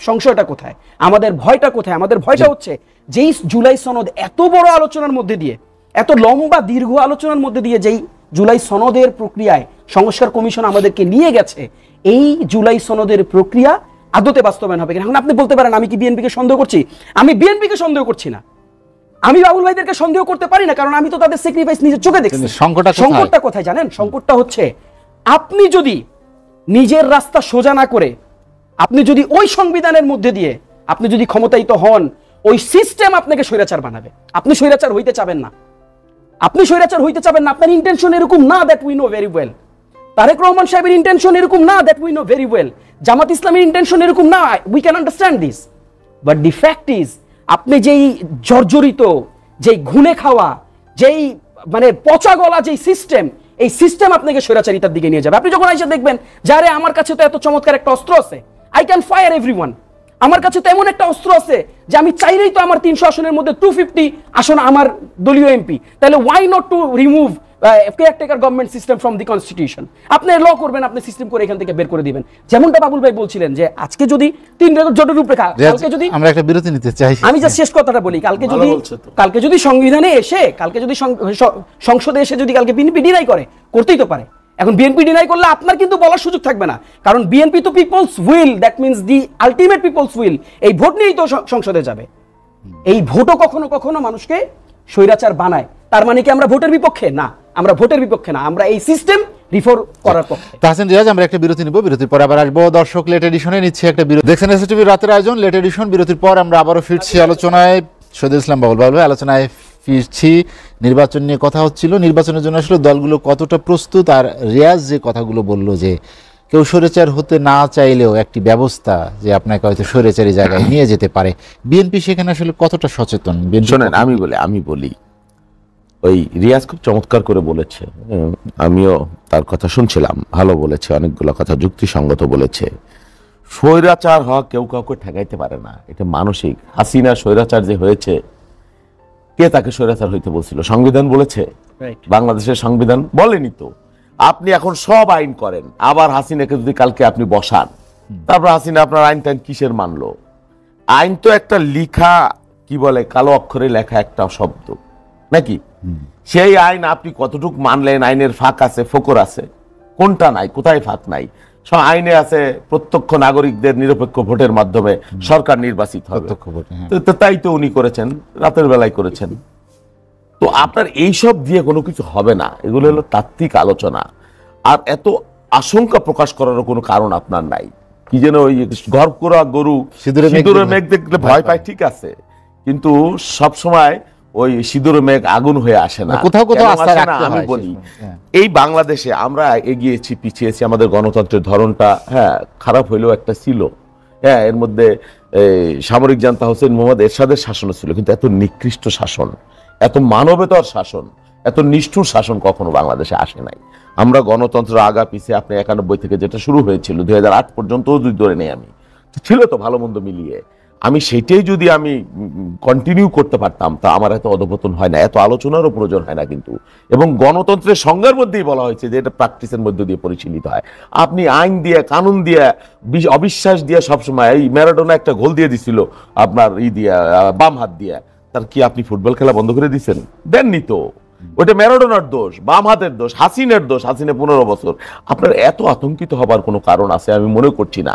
সংশয়টা কোথায়, আমাদের ভয়টা কোথায়? আমাদের ভয়টা হচ্ছে যেই জুলাই সনদ এত বড় আলোচনার মধ্যে দিয়ে, এত লম্বা দীর্ঘ আলোচনার মধ্যে দিয়ে যেই জুলাই সনদের প্রক্রিয়ায় সংস্কার কমিশন আমাদেরকে নিয়ে গেছে, এই জুলাই সনদের প্রক্রিয়া আদতে বাস্তবায়ন হবে কিনা। এখন আপনি বলতে পারেন আমি কি বিএনপিকে সন্দেহ করছি? আমি বিএনপিকে সন্দেহ করছি না, আমি বাবুল ভাইদেরকে সন্দেহ করতে পারি না, কারণ আমি তো তাদের স্যাক্রিফাইস নিজের চোখে দেখছি। সংকটটা কোথায় জানেন? সংকটটা হচ্ছে আপনি যদি নিজের রাস্তা সোজা না করে, আপনি যদি ওই সংবিধানের মধ্যে দিয়ে আপনি যদি ক্ষমতায়িত হন, ওই সিস্টেম আপনাকে স্বৈরাচার বানাবে। আপনি স্বৈরাচার হইতে চাবেন না, আপনার ইন্টেনশন এরকম না, that we know very well. Tarek Rahman সাহেবের ইন্টেনশন এরকম না, that we know very well. Jamaat ইসলামের ইন্টেনশন এরকম না, we can understand this. But the fact is, আপনি যেই জর্জরিত, যেই ঘুনে খাওয়া, যেই মানে পচা গলা যেই সিস্টেম, এই সিস্টেম আপনাকে স্বৈরাচারিতার দিকে নিয়ে যাবে। আপনি যখন এসে দেখবেন যারে আমার কাছে তো এত চমৎকার একটা অস্ত্র আছে, আই ক্যান ফায়ার এভরিওয়ান, আমার কাছে তো এমন একটা অস্ত্র আছে যে আমি চাইলেই তো আমার 300 আসনের মধ্যে 250 আসন আমার দলীয় এমপি, তাহলে why not to remove caretaker government system from the constitution. আপনি ল করবেন, আপনি সিস্টেম করে এখান থেকে বের করে দিবেন। যেমনটা বাবুল ভাই বলছিলেন যে আজকে যদি 3 জোটের রূপরেখা, কালকে যদি আমরা একটা বিরতি নিতে চাই, আমি জাস্ট শেষ কথাটা বলি, কালকে যদি সংবিধানে এসে, কালকে যদি সংসদে এসে যদি কালকে বিএনপি ডিনাই করে, করতেই তো পারে। এখন বিএনপি ডিনাই করলে আপনার কিন্তু বলার সুযোগ থাকবে না, কারণ বিএনপি তো people's will, that means the ultimate people's will, এই ভোট নিয়েই তো সংসদে যাবে। এই ভোটও কখনো কখনো মানুষকে স্বৈরাচার বানায়। তার মানে কি আমরা ভোটের বিপক্ষে? না, আমরা ভোটের বিপক্ষে না, আমরা এই সিস্টেম রিফর্ম করার পক্ষে। তাহসিন রিয়াজ, আমরা একটা বিরতি নিব, বিরতির পর আবার আসবো। দর্শক, লেট এডিশনে নিচ্ছে একটা বিরতি। দেখছেন এসটিভি রাতের আয়োজন লেট এডিশন। বিরতির পর আমরা আবারও ফিরছি আলোচনায়। শহীদুল ইসলাম বাবুল ভাই আলোচনায় ফিরছি। নির্বাচন নিয়ে কথা হচ্ছিল, নির্বাচনের জন্য আসলে দলগুলো কতটা প্রস্তুত, আর রিয়াজ যে কথাগুলো বললো যে কেউ স্বৈরাচার হতে না চাইলেও একটি ব্যবস্থা যে আপনাকে হয়তো স্বৈরাচারী জায়গায় নিয়ে যেতে পারে, বিএনপি সেখানে আসলে কতটা সচেতন? শোনেন, আমি বলি, ওই রিয়াজ খুব চমৎকার করে বলেছে, আমিও তার কথা শুনছিলাম, ভালো বলেছে, অনেকগুলো কথা যুক্তিসঙ্গত বলেছে। স্বৈরাচার হওয়া কেউ কাউকে ঠেকাইতে পারে না, এটা মানসিক। হাসিনা স্বৈরাচার যে হয়েছে, কে তাকে স্বৈরাচার হইতে বলছিল? সংবিধান বলেছে? বাংলাদেশের সংবিধান বলেনি তো। আপনি এখন সব আইন করেন, আবার হাসিনাকে যদি কালকে আপনি বসান, তারপর হাসিনা আপনার আইন টাইন কিসের মানলো? আইন তো একটা লিখা, কি বলে, কালো অক্ষরে লেখা একটা শব্দ নাকি? সেই আইন আপনি কতটুক মানলেন? আইনের ফাঁক আছে, ফোকর আছে, কোনটা নাই, কোথায় ফাঁক নাই? আইনে আছে প্রত্যক্ষ নাগরিকদের নিরপেক্ষ ভোটের মাধ্যমে সরকার নির্বাচিত হবে। প্রত্যক্ষ ভোট, হ্যাঁ। তো তাই তো উনি করেছেন, রাতের বেলায় করেছেন। তো আপনার এইসব দিয়ে কোনো কিছু হবে না, এগুলো হলো তাত্ত্বিক আলোচনা। আর এত আশঙ্কা প্রকাশ করারও কোনো কারণ আপনার নাই। কি যেন ওই ঘর করা গরু সিঁদুরে মেঘ দেখলে ভয় পায়, ঠিক আছে, কিন্তু সব সময় ওই সিঁদুরে মেঘ আগুন হয়ে আসে না, কোথাও কোথাও কেন আস্থা আসে না? রাখতে আমি হয়, বলি হ্যাঁ। এই বাংলাদেশে আমরা এগিয়েছি পিছিয়েছি, আমাদের গণতন্ত্রের ধরনটা হ্যাঁ খারাপ হইলেও একটা ছিল, হ্যাঁ এর মধ্যে সামরিক জান্তা হোসেন মোহাম্মদ এরশাদের শাসনও ছিল, কিন্তু এত নিকৃষ্ট শাসন, এত মানবেতর শাসন, এত নিষ্ঠুর শাসন কখনো বাংলাদেশে আসে নাই। আমরা গণতন্ত্র আগা পিছিয়ে আপনি 91 থেকে যেটা শুরু হয়েছিল 2008 পর্যন্ত যদি ধরে নেই, আমি ছিল তো ভালো মন্দ মিলিয়ে, আমি সেটাই যদি আমি কন্টিনিউ করতে পারতাম তা আমার এত অধপতন হয় না, এত আলোচনারও প্রয়োজন হয় না কিন্তু। এবং গণতন্ত্রের সংজ্ঞার মধ্যেই বলা হয়েছে যে এটা প্র্যাকটিসের মধ্য দিয়ে পরিচালিত হয়। আপনি আইন দিয়ে, কানুন দিয়ে, অবিশ্বাস দিয়ে সবসময়, এই ম্যারাডোনা একটা গোল দিয়ে দিছিল আপনার দিয়ে বাম হাত দিয়ে, তার কি আপনি ফুটবল খেলা বন্ধ করে দিচ্ছেন? দেননি তো। ওইটা ম্যারাডোনার দোষ, বাম হাতের দোষ, হাসিনের দোষ, হাসিনে 15 বছর। আপনার এত আতঙ্কিত হবার কোনো কারণ আছে আমি মনে করছি না।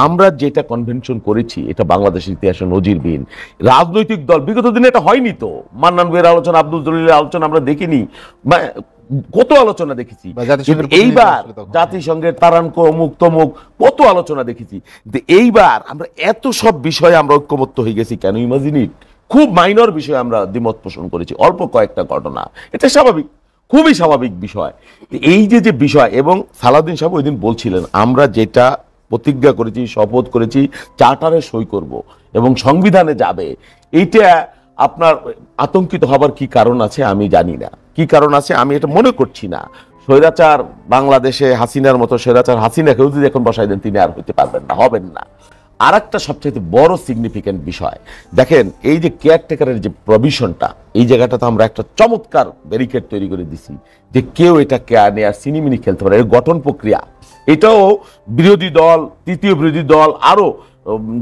আমরা যেটা কনভেনশন করেছি এটা বাংলাদেশের ইতিহাসে নজিরবিহীন। রাজনৈতিক দল বিগত দিনে এটা হয়নি তো, মান্নান ভাইয়ের আলোচনা, আব্দুল জলিলের আলোচনা আমরা দেখিনি, কত আলোচনা দেখেছি। এইবার জাতিসংঘের তারানক অমুক তমুক কত আলোচনা দেখেছি, এইবার আমরা এত সব বিষয়ে আমরা ঐক্যমত্য হয়ে গেছি কেন? ইমাজিনিট, খুব মাইনর বিষয়ে আমরা দ্বিমত পোষণ করেছি, অল্প কয়েকটা ঘটনা, এটা স্বাভাবিক, খুবই স্বাভাবিক বিষয়। এই যে বিষয়, এবং সালাউদ্দিন সাহেব ওই দিন বলছিলেন আমরা যেটা প্রতিজ্ঞা করেছি, শপথ করেছি, চার্টারে সই করব এবং সংবিধানে যাবে, এইটা আপনার আতঙ্কিত হবার কি কারণ আছে আমি জানি না, কি কারণ আছে আমি এটা মনে করছি না। স্বৈরাচার বাংলাদেশে হাসিনার মতো স্বৈরাচার হাসিনাকেও যদি এখন বসাই দেন তিনি আর হইতে পারবেন না, হবেন না। আর একটা সবচেয়ে বড় সিগনিফিকেন্ট বিষয় দেখেন, এই যে কেয়ারটেকারের যে প্রভিশনটা, এই জায়গাটাতে আমরা একটা চমৎকার ব্যারিকেড তৈরি করে দিছি যে কেউ এটা কেয়ার নিয়ে আর সিনিমিনি খেলতে পারে। এর গঠন প্রক্রিয়া এটাও বিরোধী দল, তৃতীয় বিরোধী দল, আরো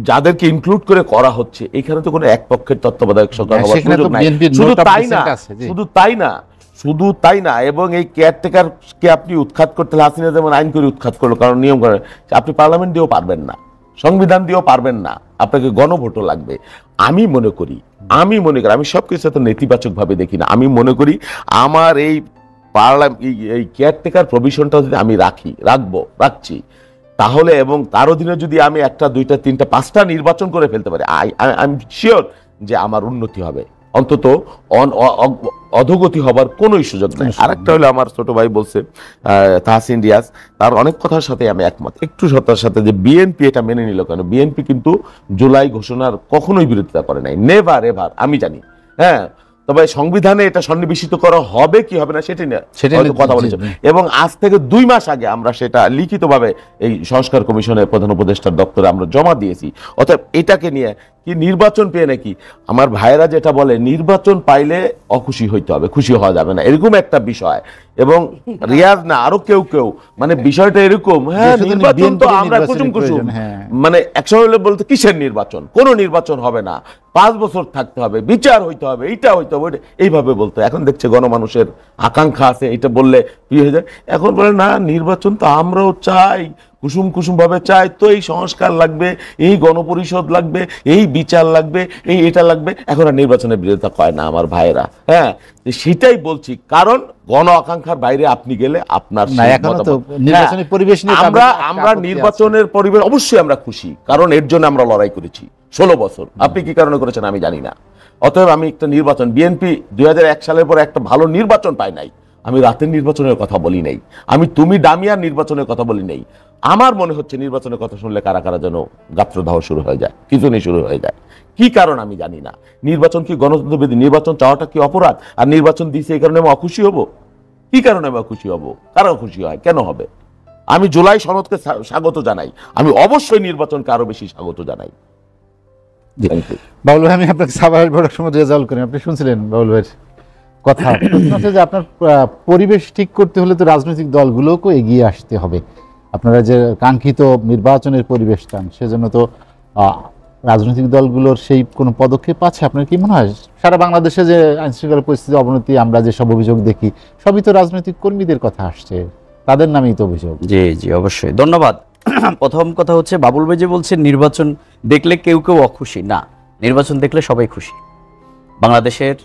যাদেরকে ইনক্লুড করে করা হচ্ছে, এখানে তো কোনো এক পক্ষের তত্ত্বাবধায়ক সরকার হওয়ার সুযোগ নাই। শুধু তাই না, এবং এই কেয়ারটেকারকে আপনি উৎখাত করতে হলে হাসিনা যেমন আইন করে উৎখাত করলো, কারণ নিয়ম করে, আপনি পার্লামেন্ট দিয়েও পারবেন না, সংবিধান দিয়েও পারবেন না, আপনাকে গণভোটও লাগবে। আমি মনে করি আমি সবকিছু এত নেতিবাচক ভাবে দেখি না। আমি মনে করি আমার এই এই কেয়ারটেকার প্রভিশনটা যদি আমি রাখছি তাহলে, এবং তার অধীনে যদি আমি 1টা 2টা 3টা 5টা নির্বাচন করে ফেলতে পারি, আই এম শিওর যে আমার উন্নতি হবে, অন্তত অধোগতি হবার কোন সুযোগ নেই। আরেকটা হলো আমার ছোট ভাই বলছে তাহসিন রিয়াজ, তার অনেক কথার সাথে আমি একমত, একটু সত্তার সাথে, যে বিএনপি এটা মেনে নিল কেন? বিএনপি কিন্তু জুলাই ঘোষণার কখনোই বিরোধিতা করে নাই, নেভার এভার, আমি জানি। হ্যাঁ, তবে সংবিধানে এটা সন্নিবেশিত করা হবে কি হবে না সেটা নিয়ে কথা বলেছে, এবং আজ থেকে 2 মাস আগে আমরা সেটা লিখিতভাবে এই সংস্কার কমিশনের প্রধান উপদেষ্টার দপ্তরে আমরা জমা দিয়েছি। অতএব এটাকে নিয়ে কি নির্বাচন পেয়ে নাকি আমার ভাইয়েরা যেটা বলে নির্বাচন পাইলে অখুশি হইতে হবে, খুশি হওয়া যাবে না, এরকম একটা বিষয়। এবং রিয়াজ না আরো কেউ মানে বিষয়টা এরকম, হ্যাঁ নির্বাচন তো আমরা কুসুম মানে একসময় বলতে কিসের নির্বাচন, কোন নির্বাচন হবে না, 5 বছর থাকতে হবে, বিচার হইতে হবে, এইটা হইতে হবে, এইভাবে বলতো। এখন দেখছে গণমানুষের আকাঙ্ক্ষা আছে, এটা বললে প্রিয় হয়ে যায়। এখন বলে না, নির্বাচন তো আমরাও চাই, কুসুম ভাবে চাই, তো এই সংস্কার লাগবে, এই গণপরিষদ লাগবে, এই বিচার লাগবে, এই এটা লাগবে। এখন আর নির্বাচনের বিরোধিতা কয় না আমার ভাইয়েরা। হ্যাঁ, সেটাই বলছি, কারণ গণ আকাঙ্ক্ষার বাইরে আপনি গেলে আপনার আমরা নির্বাচনের পরিবেশ অবশ্যই আমরা খুশি, কারণ এর জন্য আমরা লড়াই করেছি 16 বছর। আপনি কি কারণে করেছেন আমি জানি না। অতএব আমি একটা নির্বাচন, বিএনপি 2001 সালের পরে একটা ভালো নির্বাচন পায় নাই, আমি রাতের নির্বাচনের কথা বলি নাই, আমি তুমি ডামিয়ার নির্বাচনের কথা বলি নাই। আমার মনে হচ্ছে নির্বাচনের কথা শুনলে কারা কারা যেন গাত্রদাহ শুরু হয়ে যায়, খিঁচুনি শুরু হয়ে যায়। কি কারণ আমি জানি না। নির্বাচন কি গণতন্ত্রবিধি? নির্বাচন চাওয়াটা কি অপরাধ? আর নির্বাচন দিয়েছে এই কারণে আমি অখুশি হব? কি কারণে আমি অখুশি হব? কারা খুশি হয়? কেন হবে? আমি জুলাই সনদকে স্বাগত জানাই, আমি অবশ্যই নির্বাচনকে আরো বেশি স্বাগত জানাই। বাবুল ভাই, আমি আপনাকে সাভারের বড় সময় রেজাল্ট করি, আপনি শুনছিলেন বাবুল ভাইয়ের কথা। যে আপনার পরিবেশ ঠিক করতে হলে তো রাজনৈতিক দলগুলোকেও এগিয়ে আসতে হবে। আপনারা যে কাঙ্ক্ষিত নির্বাচনের পরিবেশ চান, সেজন্য তো রাজনৈতিক দলগুলোর সেই কোনো পদক্ষেপ আছে? আপনার কি মনে হয় সারা বাংলাদেশে যে আইনশৃঙ্খলা পরিস্থিতির অবনতি, আমরা যে সব অভিযোগ দেখি, সবই তো রাজনৈতিক কর্মীদের কথা আসছে, তাদের নামেই তো অভিযোগ। জি অবশ্যই, ধন্যবাদ। প্রথম কথা হচ্ছে বাবুল ভাই যে বলছে নির্বাচন দেখলে কেউ কেউ অখুশি, না, নির্বাচন দেখলে সবাই খুশি। বাংলাদেশের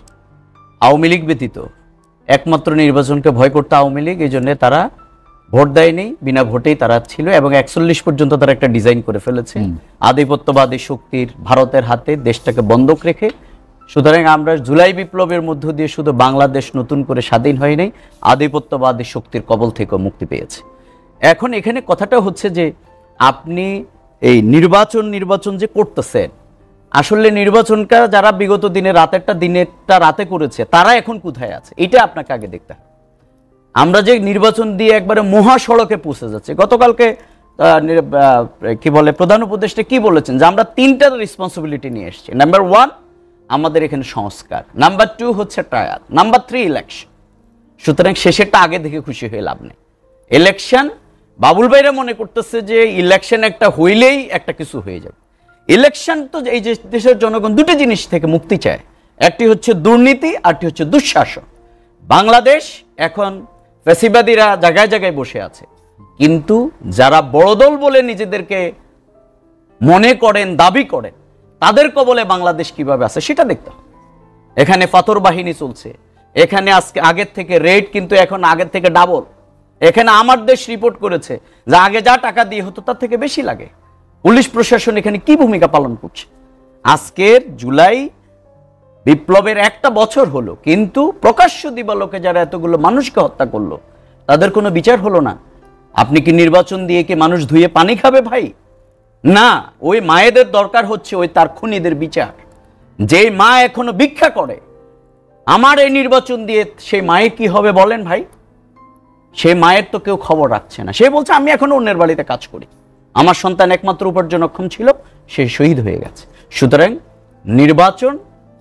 আওয়ামী লীগ ব্যতীত একমাত্র নির্বাচনকে ভয় করতে আওয়ামী লীগ, এই জন্য তারা ভোট দেয়নি, বিনা ভোটেই তারা ছিল এবং 41 পর্যন্ত তারা একটা ডিজাইন করে ফেলেছে আধিপত্যবাদী শক্তির ভারতের হাতে দেশটাকে বন্ধক রেখে। সুতরাং আমরা জুলাই বিপ্লবের মধ্য দিয়ে শুধু বাংলাদেশ নতুন করে স্বাধীন হয় নাই, আধিপত্যবাদী শক্তির কবল থেকেও মুক্তি পেয়েছে। এখন এখানে কথাটা হচ্ছে যে আপনি এই নির্বাচন যে করতেছেন, আসলে নির্বাচনটা যারা বিগত দিনে দিনেরটা রাতে করেছে তারা এখন কোথায় আছে এটা আপনাকে আগে দেখতে হবে। আমরা যে নির্বাচন দিয়ে একবারে মহাসড়কে পৌঁছে যাচ্ছে, গতকালকে কি বলে প্রধান উপদেষ্টা কি বলেছেন যে আমরা 3টা রেসপন্সিবিলিটি নিয়ে এসেছি। নাম্বার 1 আমাদের এখানে সংস্কার, নাম্বার 2 হচ্ছে ট্রায়াল, নাম্বার 3 ইলেকশন। সুতরাং শেষেরটা আগে দেখে খুশি হয়ে লাভ নেই। ইলেকশন, বাবুল ভাইরা মনে করতেছে যে ইলেকশন একটা হইলেই একটা কিছু হয়ে যাবে। ইলেকশন তো এই যে দেশের জনগণ দুটো জিনিস থেকে মুক্তি চায়, একটি হচ্ছে দুর্নীতি, আরটি হচ্ছে দুঃশাসন। বাংলাদেশ এখন ফ্যাসিবাদীরা জায়গায় জায়গায় বসে আছে, কিন্তু যারা বড় দল বলে নিজেদেরকে মনে করেন, দাবি করেন, তাদের কবলে বাংলাদেশ কিভাবে আছে সেটা দেখতে হবে। এখানে পাথর বাহিনী চলছে, এখানে আজকে আগের থেকে রেট কিন্তু এখন আগের থেকে ডাবল। এখানে আমার দেশ রিপোর্ট করেছে যে আগে যা টাকা দিয়ে হতো তার থেকে বেশি লাগে। পুলিশ প্রশাসন এখানে কি ভূমিকা পালন করছে? আজকের জুলাই বিপ্লবের 1টা বছর হলো, কিন্তু প্রকাশ্য দিবালোকে যারা এতগুলো মানুষকে হত্যা করলো তাদের কোনো বিচার হলো না। আপনি কি নির্বাচন দিয়ে কি মানুষ ধুয়ে পানি খাবে ভাই? না, ওই মায়েদের দরকার হচ্ছে ওই তার খুনিদের বিচার। যে মা এখনো ভিক্ষা করে, আমার এই নির্বাচন দিয়ে সেই মায়ের কি হবে বলেন ভাই? সেই মায়ের তো কেউ খবর রাখছে না। সে বলছে আমি এখনো অন্যের বাড়িতে কাজ করি, আমার সন্তান একমাত্র উপার্জনক্ষম ছিল, সে শহীদ হয়ে গেছে। সুতরাং নির্বাচন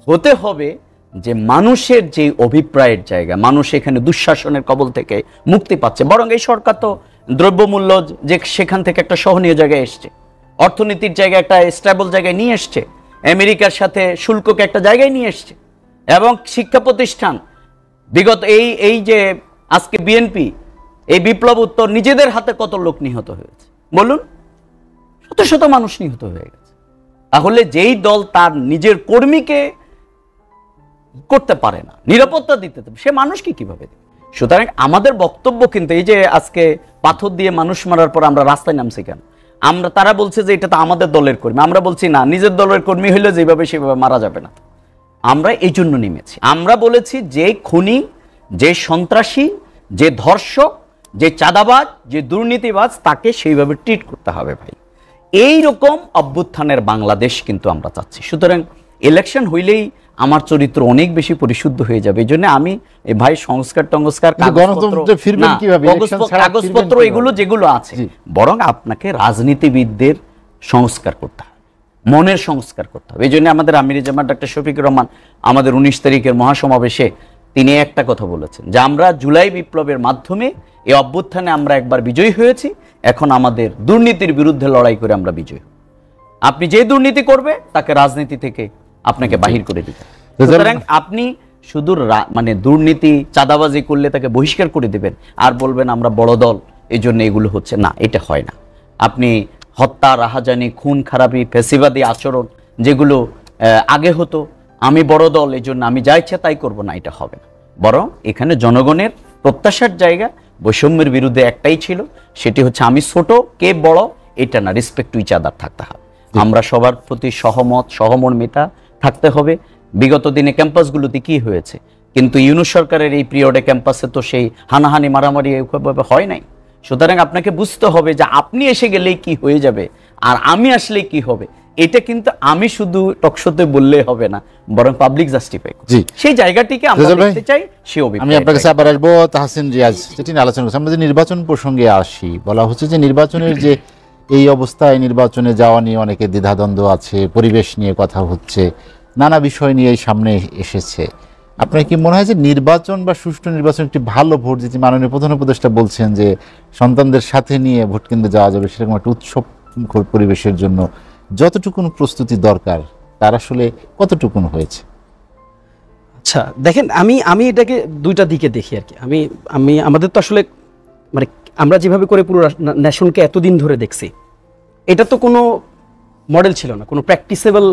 হতে হবে যে মানুষের যে অভিপ্রায়ের জায়গা, মানুষ এখানে দুঃশাসনের কবল থেকে মুক্তি পাচ্ছে। বরং এই সরকার তো দ্রব্যমূল্য যে সেখান থেকে একটা সহনীয় জায়গায় এসছে, অর্থনীতির জায়গায় একটা স্টেবল জায়গায় নিয়ে এসছে, আমেরিকার সাথে শুল্ককে একটা জায়গায় নিয়ে এসছে, এবং শিক্ষা প্রতিষ্ঠান বিগত এই যে আজকে বিএনপি এই বিপ্লব উত্তর নিজেদের হাতে কত লোক নিহত হয়েছে বলুন? শত শত মানুষ নিহত হয়ে গেছে। তাহলে যেই দল তার নিজের কর্মীকে করতে পারে না, নিরাপত্তা দিতে পারে, সে মানুষকে কিভাবে দেবে? সুতরাং আমাদের বক্তব্য কিন্তু এই যে আজকে পাথর দিয়ে মানুষ মারার পর আমরা রাস্তায় নামছি কেন? তারা বলছে যে এটা তো আমাদের দলের কর্মী, আমরা বলছি না, নিজের দলের কর্মী হলে যেভাবে সেভাবে মারা যাবে না। আমরা এই জন্য নেমেছি। আমরা বলেছি যে খুনি, যে সন্ত্রাসী, যে ধর্ষক, যে চাঁদাবাজ, যে দুর্নীতিবাজ, তাকে সেইভাবে ট্রিট করতে হবে ভাই। এই রকম অভ্যুত্থানের বাংলাদেশ কিন্তু আমরা চাচ্ছি। সুতরাং ইলেকশন হইলেই আমার চরিত্র অনেক বেশি পরিশুদ্ধ হয়ে যাবে। এই জন্য আমি ভাই সংস্কার টংস্কার কাগজপত্র এগুলো যেগুলো আছে, বরং আপনাকে রাজনীতিবিদদের সংস্কার করতে হবে, মনের সংস্কার করতে হবে। এই জন্য আমাদের আমির জামাত ডক্টর শফিকুর রহমান আমাদের 19 তারিখের মহাসমাবেশে তিনি একটা কথা বলেছেন যে আমরা জুলাই বিপ্লবের মাধ্যমে এই অভ্যুত্থানে আমরা একবার বিজয়ী হয়েছি, এখন আমাদের দুর্নীতির বিরুদ্ধে লড়াই করে আমরা বিজয়ী হব। আপনি যে দুর্নীতি করবে তাকে রাজনীতি থেকে আপনাকে বাহির করে দিতে। সুতরাং আপনি শুধু মানে দুর্নীতি চাঁদাবাজি করলে তাকে বহিষ্কার করে দিবেন আর বলবেন আমরা বড় দল এই জন্য এগুলো হচ্ছে না, এটা হয় না। আপনি হত্যা, রাহাজানি, খুন খারাপি, ফ্যাসিবাদী আচরণ যেগুলো আগে হতো, আমি বড় দল এই জন্য আমি যা ইচ্ছা তাই করবো না, এটা হবে না। বরং এখানে জনগণের প্রত্যাশার জায়গা বৈষম্যের বিরুদ্ধে একটাই ছিল, সেটি হচ্ছে আমি ছোট কে বড় এটা না, রেসপেক্ট টু ইচ আদার থাকতে হবে। আমরা সবার প্রতি সহমত সহমর্মিতা থাকতে হবে। বিগত দিনে ক্যাম্পাসগুলোতে কি হয়েছে, কিন্তু ইউনূস সরকারের এই পিরিয়ডে ক্যাম্পাসে তো সেই হানাহানি মারামারি এইভাবে হয় নাই। সুতরাং আপনাকে বুঝতে হবে যে আপনি এসে গেলেই কি হয়ে যাবে আর আমি আসলে কি হবে, এটা কিন্তু আমি শুধু টকশোতে বললে হবে না, বরং পাবলিক জাস্টিফাই সেই জায়গাটিকে আমরা দেখতে চাই। সে আমি আপনার কাছে আবার আসবো। তাহসিন রিয়াজ, যেটি নিয়ে আলোচনা করছি, আমরা যে নির্বাচন প্রসঙ্গে আসি, বলা হচ্ছে যে নির্বাচনের যে এই অবস্থায় নির্বাচনে যাওয়া নিয়ে অনেকে দ্বিধাদ্বন্দ্ব আছে, পরিবেশ নিয়ে কথা হচ্ছে, নানা বিষয় নিয়ে সামনে এসেছে। আপনার কি মনে হয় যে নির্বাচন বা সুষ্ঠু নির্বাচন একটি ভালো ভোট, যেটি মাননীয় প্রধান উপদেষ্টা বলছেন যে সন্তানদের সাথে নিয়ে ভোট কেন্দ্রে যাওয়া যাবে, সেরকম একটা উৎসব পরিবেশের জন্য যতটুকুন প্রস্তুতি দরকার তার আসলে কতটুকুন হয়েছে? আচ্ছা দেখেন, আমি এটাকে দুইটা দিকে দেখি আর কি। আমি আমাদের তো আসলে মানে আমরা যেভাবে করে পুরো ন্যাশনকে এতদিন ধরে দেখছি, এটা তো কোনো মডেল ছিল না, কোনো প্র্যাকটিসেবল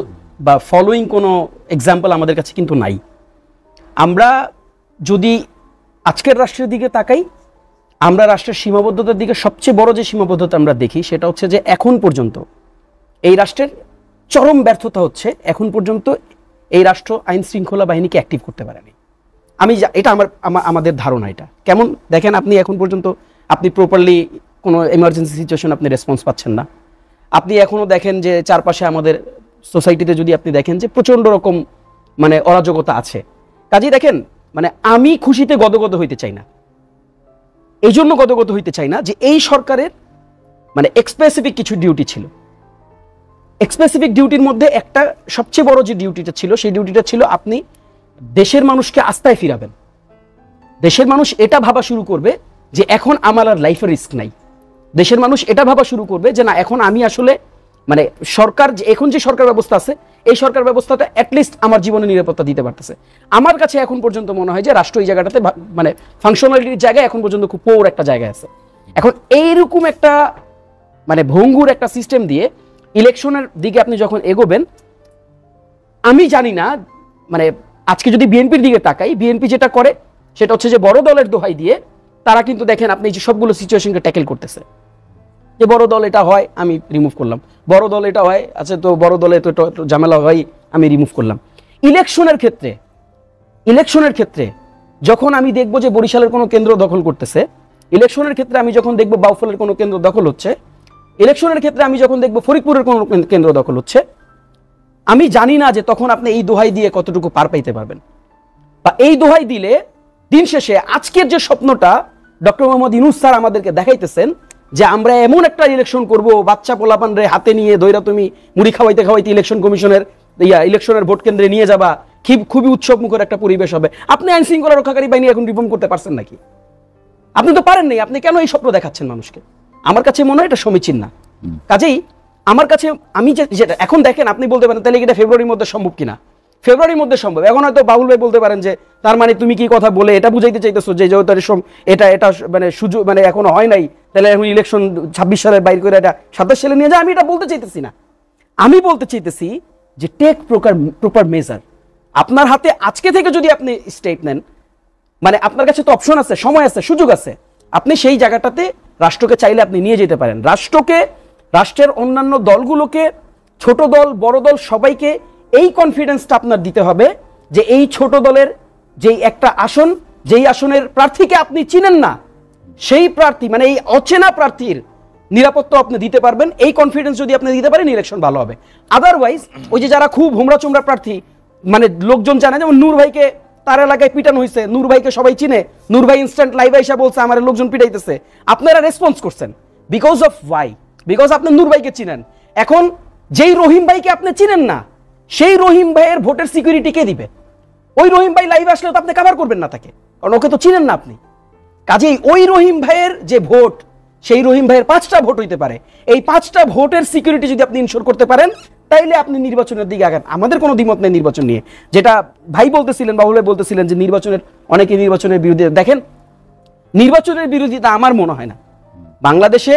বা ফলোয়িং কোনো এক্সাম্পল আমাদের কাছে কিন্তু নাই। আমরা যদি আজকের রাষ্ট্রের দিকে তাকাই, আমরা রাষ্ট্রের সীমাবদ্ধতার দিকে সবচেয়ে বড় যে সীমাবদ্ধতা আমরা দেখি সেটা হচ্ছে যে এখন পর্যন্ত এই রাষ্ট্রের চরম ব্যর্থতা হচ্ছে এখন পর্যন্ত এই রাষ্ট্র আইন শৃঙ্খলা বাহিনীকে অ্যাক্টিভ করতে পারেনি। এটা আমাদের ধারণা। এটা কেমন দেখেন, আপনি এখন পর্যন্ত আপনি প্রপারলি কোনো এমার্জেন্সি সিচুয়েশন আপনি রেসপন্স পাচ্ছেন না। আপনি এখনও দেখেন যে চারপাশে আমাদের সোসাইটিতে যদি আপনি দেখেন যে প্রচণ্ড রকম মানে অরাজকতা আছে। কাজেই দেখেন, মানে আমি খুশিতে গদগদ হইতে চাই না, এই জন্য গদগদ হইতে চাই না যে এই সরকারের মানে এক্সপেসিফিক কিছু ডিউটি ছিল। এক্সপেসিফিক ডিউটির মধ্যে একটা সবচেয়ে বড় যে ডিউটিটা ছিল, সেই ডিউটিটা ছিল আপনি দেশের মানুষকে আস্থায় ফিরাবেন। দেশের মানুষ এটা ভাবা শুরু করবে যে এখন আমার আর লাইফের রিস্ক নাই। দেশের মানুষ এটা ভাবা শুরু করবে যে না, এখন আমি আসলে মানে সরকার এখন যে সরকার ব্যবস্থা আছে, এই সরকার ব্যবস্থাটা অ্যাটলিস্ট আমার জীবনে নিরাপত্তা দিতে পারতেছে। আমার কাছে এখন পর্যন্ত মনে হয় যে রাষ্ট্র এই জায়গাটাতে মানে ফাংশনালিটির জায়গায় এখন পর্যন্ত খুব পোর একটা জায়গায় আছে। এখন এইরকম একটা মানে ভঙ্গুর একটা সিস্টেম দিয়ে ইলেকশনের দিকে আপনি যখন এগোবেন, আমি জানি না মানে আজকে যদি বিএনপির দিকে তাকাই, বিএনপি যেটা করে সেটা হচ্ছে যে বড় দলের দোহাই দিয়ে তারা কিন্তু দেখেন আপনি যে সবগুলো সিচুয়েশনকে ট্যাকেল করতেছে, যে বড় দল এটা হয় আমি রিমুভ করলাম, বড় দল এটা হয় আচ্ছা তো বড় দলে তো ঝামেলা হয় আমি রিমুভ করলাম। ইলেকশনের ক্ষেত্রে যখন আমি দেখবো যে বরিশালের কোনো কেন্দ্র দখল করতেছে, ইলেকশনের ক্ষেত্রে আমি যখন দেখবো বাউফলের কোনো কেন্দ্র দখল হচ্ছে, ইলেকশনের ক্ষেত্রে আমি যখন দেখবো ফরিদপুরের কোনো কেন্দ্র দখল হচ্ছে, আমি জানি না যে তখন আপনি এই দোহাই দিয়ে কতটুকু পার পাইতে পারবেন। বা এই দোহাই দিলে দিন শেষে আজকের যে স্বপ্নটা ডক্টর মোহাম্মদ ইউনূস স্যার আমাদেরকে দেখাইতেছেন যে আমরা এমন একটা ইলেকশন করব, বাচ্চা পোলাপান রে হাতে নিয়ে দইরা তুমি মুড়ি খাওয়াইতে খাওয়াইতে ইলেকশন কমিশনের ইলেকশনের ভোট কেন্দ্রে নিয়ে যাবা, খুবই উৎসব মুখর একটা পরিবেশ হবে। আপনি আইন শৃঙ্খলা রক্ষাকারী বাহিনী এখন রিফর্ম করতে পারছেন নাকি? আপনি তো পারেন নাই। আপনি কেন এই স্বপ্ন দেখাচ্ছেন মানুষকে? আমার কাছে মনে হয় এটা সমীচীন না। কাজেই আমার কাছে আমি যেটা এখন দেখেন, আপনি বলতে পারেন তাহলে এটা ফেব্রুয়ারির মধ্যে সম্ভব কিনা? ফেব্রুয়ারির মধ্যে সম্ভব। এখন হয়তো বাবুল ভাই বলতে পারেন যে তার মানে তুমি কি কথা বলে এটা বুঝাইতে চাইতেছো যে যেহেতু এটা মানে সুযোগ মানে এখনো হয় নাই, তাহলে এখন ইলেকশন 26 সালের বাইর করে এটা 27 সালে নিয়ে যায়। আমি এটা বলতে চাইতেছি না। আমি বলতে চাইতেছি যে টেক প্রপার মেজার। আপনার হাতে আজকে থেকে যদি আপনি স্টেপ নেন, মানে আপনার কাছে তো অপশন আছে, সময় আছে, সুযোগ আছে, আপনি সেই জায়গাটাতে রাষ্ট্রকে চাইলে আপনি নিয়ে যেতে পারেন। রাষ্ট্রের অন্যান্য দলগুলোকে, ছোট দল বড় দল সবাইকে এই কনফিডেন্সটা আপনার দিতে হবে যে এই ছোট দলের যেই একটা আসন, যেই আসনের প্রার্থীকে আপনি চিনেন না, সেই প্রার্থী মানে এই অচেনা প্রার্থীর নিরাপত্তা আপনি দিতে পারবেন। এই কনফিডেন্স যদি আপনি দিতে পারেন, ইলেকশন ভালো হবে। আদারওয়াইজ ওই যে যারা খুব হোমরা চোমরা প্রার্থী, মানে লোকজন জানে, যেমন নূর ভাইকে তার এলাকায় পিটানো হয়েছে, নূর ভাইকে সবাই চিনে, নূর ভাই ইনস্ট্যান্ট লাইভ আইসা বলছে আমার লোকজন পিটাইতেছে, আপনারা রেসপন্স করছেন বিকজ অফ ওয়াই? বিকজ আপনি নূর ভাইকে চিনেন। এখন যেই রহিম ভাইকে আপনি চিনেন না, সেই রহিম ভাইয়ের ভোটের সিকিউরিটি কে দিবে? ওই রহিম ভাই লাইভ আসলে তো আপনি কভার করবেন না তাকে, কারণ ওকে তো চিনেন না আপনি। কাজেই ওই রহিম ভাইয়ের যে ভোট, সেই রহিম ভাইয়ের 5টা ভোট হইতে পারে। এই 5টা ভোটের সিকিউরিটি যদি আপনি ইনশোর করতে পারেন, তাইলে আপনি নির্বাচনের দিকে আগান। আমাদের কোনো দ্বিমত নেই নির্বাচন নিয়ে। যেটা ভাই বলতেছিলেন, বাবুল ভাই বলতেছিলেন যে অনেকে নির্বাচনের বিরোধিতা। দেখেন, নির্বাচনের বিরোধিতা আমার মনে হয় না বাংলাদেশে।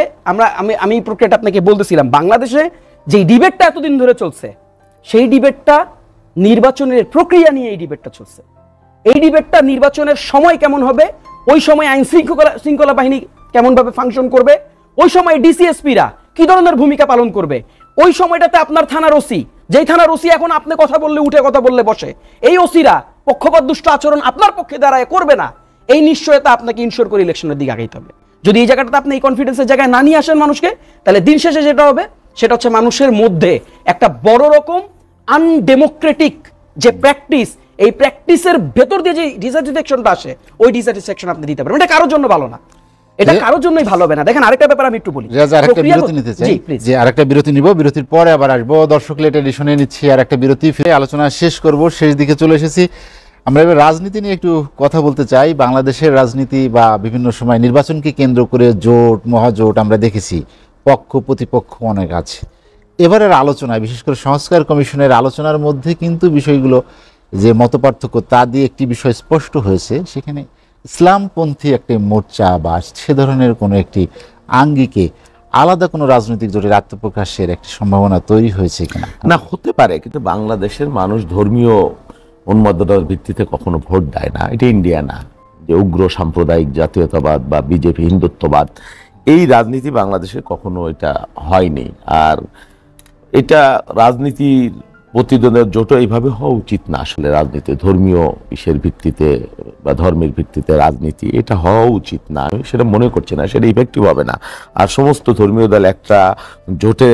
আমি প্রক্রিয়াটা আপনাকে বলতেছিলাম, বাংলাদেশে যেই ডিবেটটা এতদিন ধরে চলছে, সেই ডিবেটটা নির্বাচনের প্রক্রিয়া নিয়ে এই ডিবেটটা চলছে। এই ডিবেটটা নির্বাচনের সময় কেমন হবে, ওই সময় আইন শৃঙ্খলা বাহিনী কেমন ভাবে ফাংশন করবে, ওই সময় ডিসিএসপিরা কি ধরনের ভূমিকা পালন করবে, ওই সময়টাতে আপনার থানার ওসি, যেই থানার ওসি এখন আপনি কথা বললে উঠে কথা বললে বসে, এই ওসিরা পক্ষপাত দুষ্ট আচরণ আপনার পক্ষে দাঁড়ায় করবে না। এই নিশ্চয়তা আপনাকে ইনশোর করে ইলেকশনের দিকে আগাইতে হবে। যদি এই জায়গাটাতে আপনি এই কনফিডেন্সের জায়গায় না নিয়ে আসেন মানুষকে, তাহলে দিন শেষে যেটা হবে সেটা হচ্ছে মানুষের মধ্যে একটা বড় রকম আনডেমোক্রেটিক যে প্র্যাকটিস, এই প্র্যাকটিসের ভেতর দিয়ে যে ডিস্যাটিসফ্যাকশনটা আসে, ওই ডিস্যাটিসফ্যাকশন আপনি দিতে পারবেন। এটা কারোর জন্য ভালো না, এটা কারোর জন্যই ভালো হবে না। দেখেন, আরেকটা ব্যাপার আমি একটু বলি, আরেকটা বিরতি নিতে চাই, যে আরেকটা বিরতি নিব, বিরতির পরে আবার আসবো। দর্শক লেট এডিশনে নিচ্ছি আর একটা বিরতি, ফিরে আলোচনা শেষ করব, শেষ দিকে চলে এসেছি। আমরা এবার রাজনীতি নিয়ে একটু কথা বলতে চাই। বাংলাদেশের রাজনীতি বা বিভিন্ন সময় নির্বাচনকে কেন্দ্র করে জোট মহাজোট আমরা দেখেছি, পক্ষ প্রতিপক্ষ অনেক আছে। এবারের আলোচনায় বিশেষ করে সংস্কার কমিশনের আলোচনার মধ্যে কিন্তু বিষয়গুলো যে মতপার্থক্য তা দিয়ে একটি বিষয় স্পষ্ট হয়েছে, সেখানে ইসলামপন্থী একটি মোর্চা বা সে ধরনের কোনো একটি আঙ্গিকে আলাদা কোনো রাজনৈতিক জোটের আত্মপ্রকাশের একটি সম্ভাবনা তৈরি হয়েছে কিনা? না, হতে পারে, কিন্তু বাংলাদেশের মানুষ ধর্মীয় উন্মাদনার ভিত্তিতে কখনো ভোট দেয় না। এটা ইন্ডিয়া না, যে উগ্র সাম্প্রদায়িক জাতীয়তাবাদ বা বিজেপি হিন্দুত্ববাদ, এই রাজনীতি বাংলাদেশে কখনো এটা হয়নি। আর এটা রাজনীতির প্রতিদ্বন্দ্বের জোট এইভাবে হওয়া উচিত না। আসলে রাজনীতি ধর্মীয় ইসের ভিত্তিতে বা ধর্মের ভিত্তিতে রাজনীতি এটা হওয়া উচিত না, আমি সেটা মনে করছি না, সেটা ইফেক্টিভ হবে না। আর সমস্ত ধর্মীয় দল একটা জোটে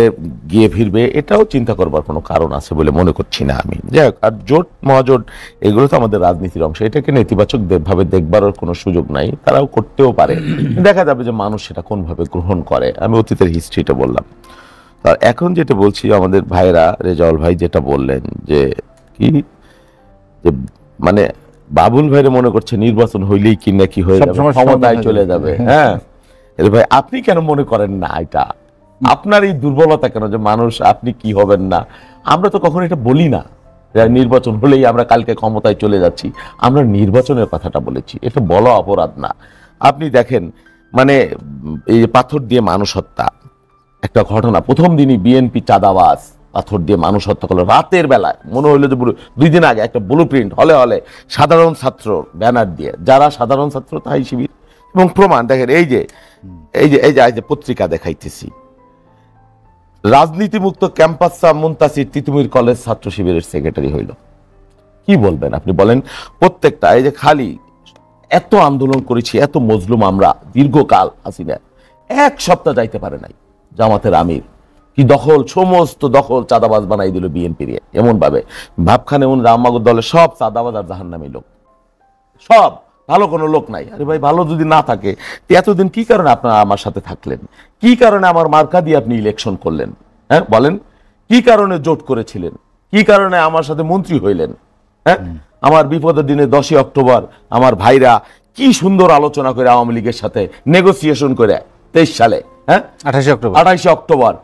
গিয়ে ফিরবে, এটাও চিন্তা করবার কোনো কারণ আছে বলে মনে করছি না আমি। যাই হোক, আর জোট মহাজোট এগুলো তো আমাদের রাজনীতির অংশ, এটাকে নেতিবাচক ভাবে দেখবারও কোনো সুযোগ নাই। তারাও করতেও পারে, দেখা যাবে যে মানুষ সেটা কোনভাবে গ্রহণ করে। আমি অতীতের হিস্ট্রিটা বললাম। আর এখন যেটা বলছি, আমাদের ভাইরা, রেজাউল ভাই যেটা বললেন যে কি, যে মানে বাবুল ভাইরে মনে করছে নির্বাচন হইলেই কি না কি হয়ে যাবে, ক্ষমতায় চলে যাবে। হ্যাঁ, ভাই আপনি কেন মনে করেন না এটা? আপনার এই দুর্বলতা কেন যে মানুষ আপনি কি হবেন না? আমরা তো কখনো এটা বলি না নির্বাচন হলেই আমরা কালকে ক্ষমতায় চলে যাচ্ছি। আমরা নির্বাচনের কথাটা বলেছি, এটা বলা অপরাধ না। আপনি দেখেন, মানে এই পাথর দিয়ে মানুষ হত্যা একটা ঘটনা, প্রথম দিনই বিএনপি চাঁদাবাজ পাথর দিয়ে মানুষ হত্যা করলো রাতের বেলায়। মনে হইলো যে 2 দিন আগে একটা ব্লু প্রিন্ট হলে হলে সাধারণ ছাত্র ব্যানার দিয়ে, যারা সাধারণ ছাত্র তাই শিবির, এবং প্রমাণ দেখেন এই যে এই যে এই যে এই যে পত্রিকা দেখাইতেছি, রাজনীতিমুক্ত ক্যাম্পাস মুনতাসির তিতুমির কলেজ ছাত্র শিবিরের সেক্রেটারি হইল। কি বলবেন আপনি বলেন? প্রত্যেকটা এই যে খালি এত আন্দোলন করেছি, এত মজলুম আমরা দীর্ঘকাল, হাসিনা 1 সপ্তাহ যাইতে পারে নাই। জামাতের আমির কি দখল, সমস্ত দখল চাঁদাবাজ বানাই দিল বিএনপির, এমন ভাবে ভাবখানে এমন রামমাগুর দলের সব চাঁদাবাজ আর জাহান্নামী লোক, সব ভালো কোনো লোক নাই। আরে ভাই, ভালো যদি না থাকে এতদিন কি কারণে আপনারা আমার সাথে থাকলেন? কি কারণে আমার মার্কা দিয়ে আপনি ইলেকশন করলেন? হ্যাঁ বলেন, কি কারণে জোট করেছিলেন? কি কারণে আমার সাথে মন্ত্রী হইলেন? হ্যাঁ, আমার বিপদের দিনে 10ই অক্টোবর আমার ভাইরা কি সুন্দর আলোচনা করে আওয়ামী লীগের সাথে নেগোসিয়েশন করে 23 সালে, হ্যাঁ 28 অক্টোবর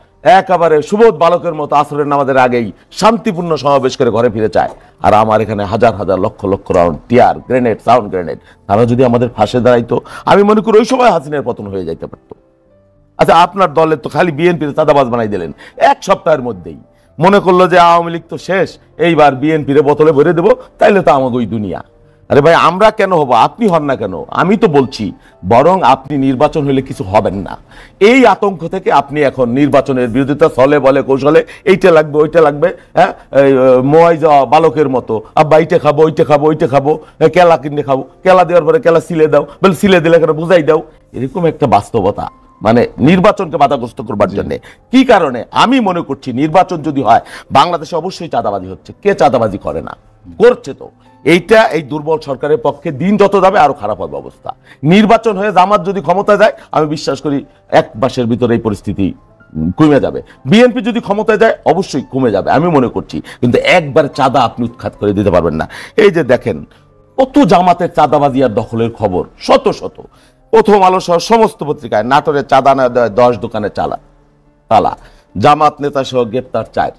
একেবারে সুবোধ বালকের মতো আসরের নামাজের আগেই শান্তিপূর্ণ সমাবেশ করে ঘরে ফিরে যায়। আর আমার এখানে হাজার হাজার lakh lakh round tear grenade, sound grenade, তারা যদি আমাদের ফাঁসে দাঁড়াইতো, আমি মনে করি ওই সময় হাসিনার পতন হয়ে যাইতে পারতো। আচ্ছা, আপনার দলের তো খালি বিএনপির চাঁদাবাজ বানাই দিলেন 1 সপ্তাহের মধ্যেই। মনে করলো যে আওয়ামী লীগ তো শেষ, এইবার বিএনপির বোতলে ভরে দেবো, তাইলে তো আমাকে ওই দুনিয়া। আরে ভাই, আমরা কেন হব? আপনি হন না কেন? আমি তো বলছি বরং আপনি নির্বাচন হলে কিছু হবেন না, এই আতঙ্ক থেকে আপনি এখন নির্বাচনের বিরোধিতা ছলে বলে কৌশলে এইটা লাগবে ওইটা লাগবে, হ্যাঁ মোয়াই যাওয়া বালকের মতো, আব্বা এইটা খাবো ওইটা খাবো ওইটা খাবো, কেলা কিনে খাবো, কেলা দেওয়ার পরে কেলা সিলে দাও, বলে সিলে দিলে কেন বুঝাই দাও, এরকম একটা বাস্তবতা, মানে নির্বাচনকে বাধাগ্রস্ত করবার জন্য। কি কারণে? আমি মনে করছি নির্বাচন যদি হয়, বাংলাদেশে অবশ্যই চাঁদাবাজি হচ্ছে, কে চাঁদাবাজি করে না? করছে তো। এইটা এই দুর্বল সরকারের পক্ষে দিন যত যাবে আরো খারাপ হবে অবস্থা। নির্বাচন হয়ে জামাত যদি ক্ষমতা যায়, আমি বিশ্বাস করি 1 মাসের ভিতরে এই পরিস্থিতি কমে যাবে। বিএনপি যদি ক্ষমতায় যায় অবশ্যই কমে যাবে, আমি মনে করছি। কিন্তু একবার চাঁদা আপনি উৎখাত করে দিতে পারবেন না। এই যে দেখেন কত জামাতের চাঁদাবাজি আর দখলের খবর, শত শত। প্রথম আলো সহ সমস্ত পত্রিকায় নাটোরে চাঁদা না দেয় 10 দোকানে তালা, জামাত নেতা সহ গ্রেপ্তার 4।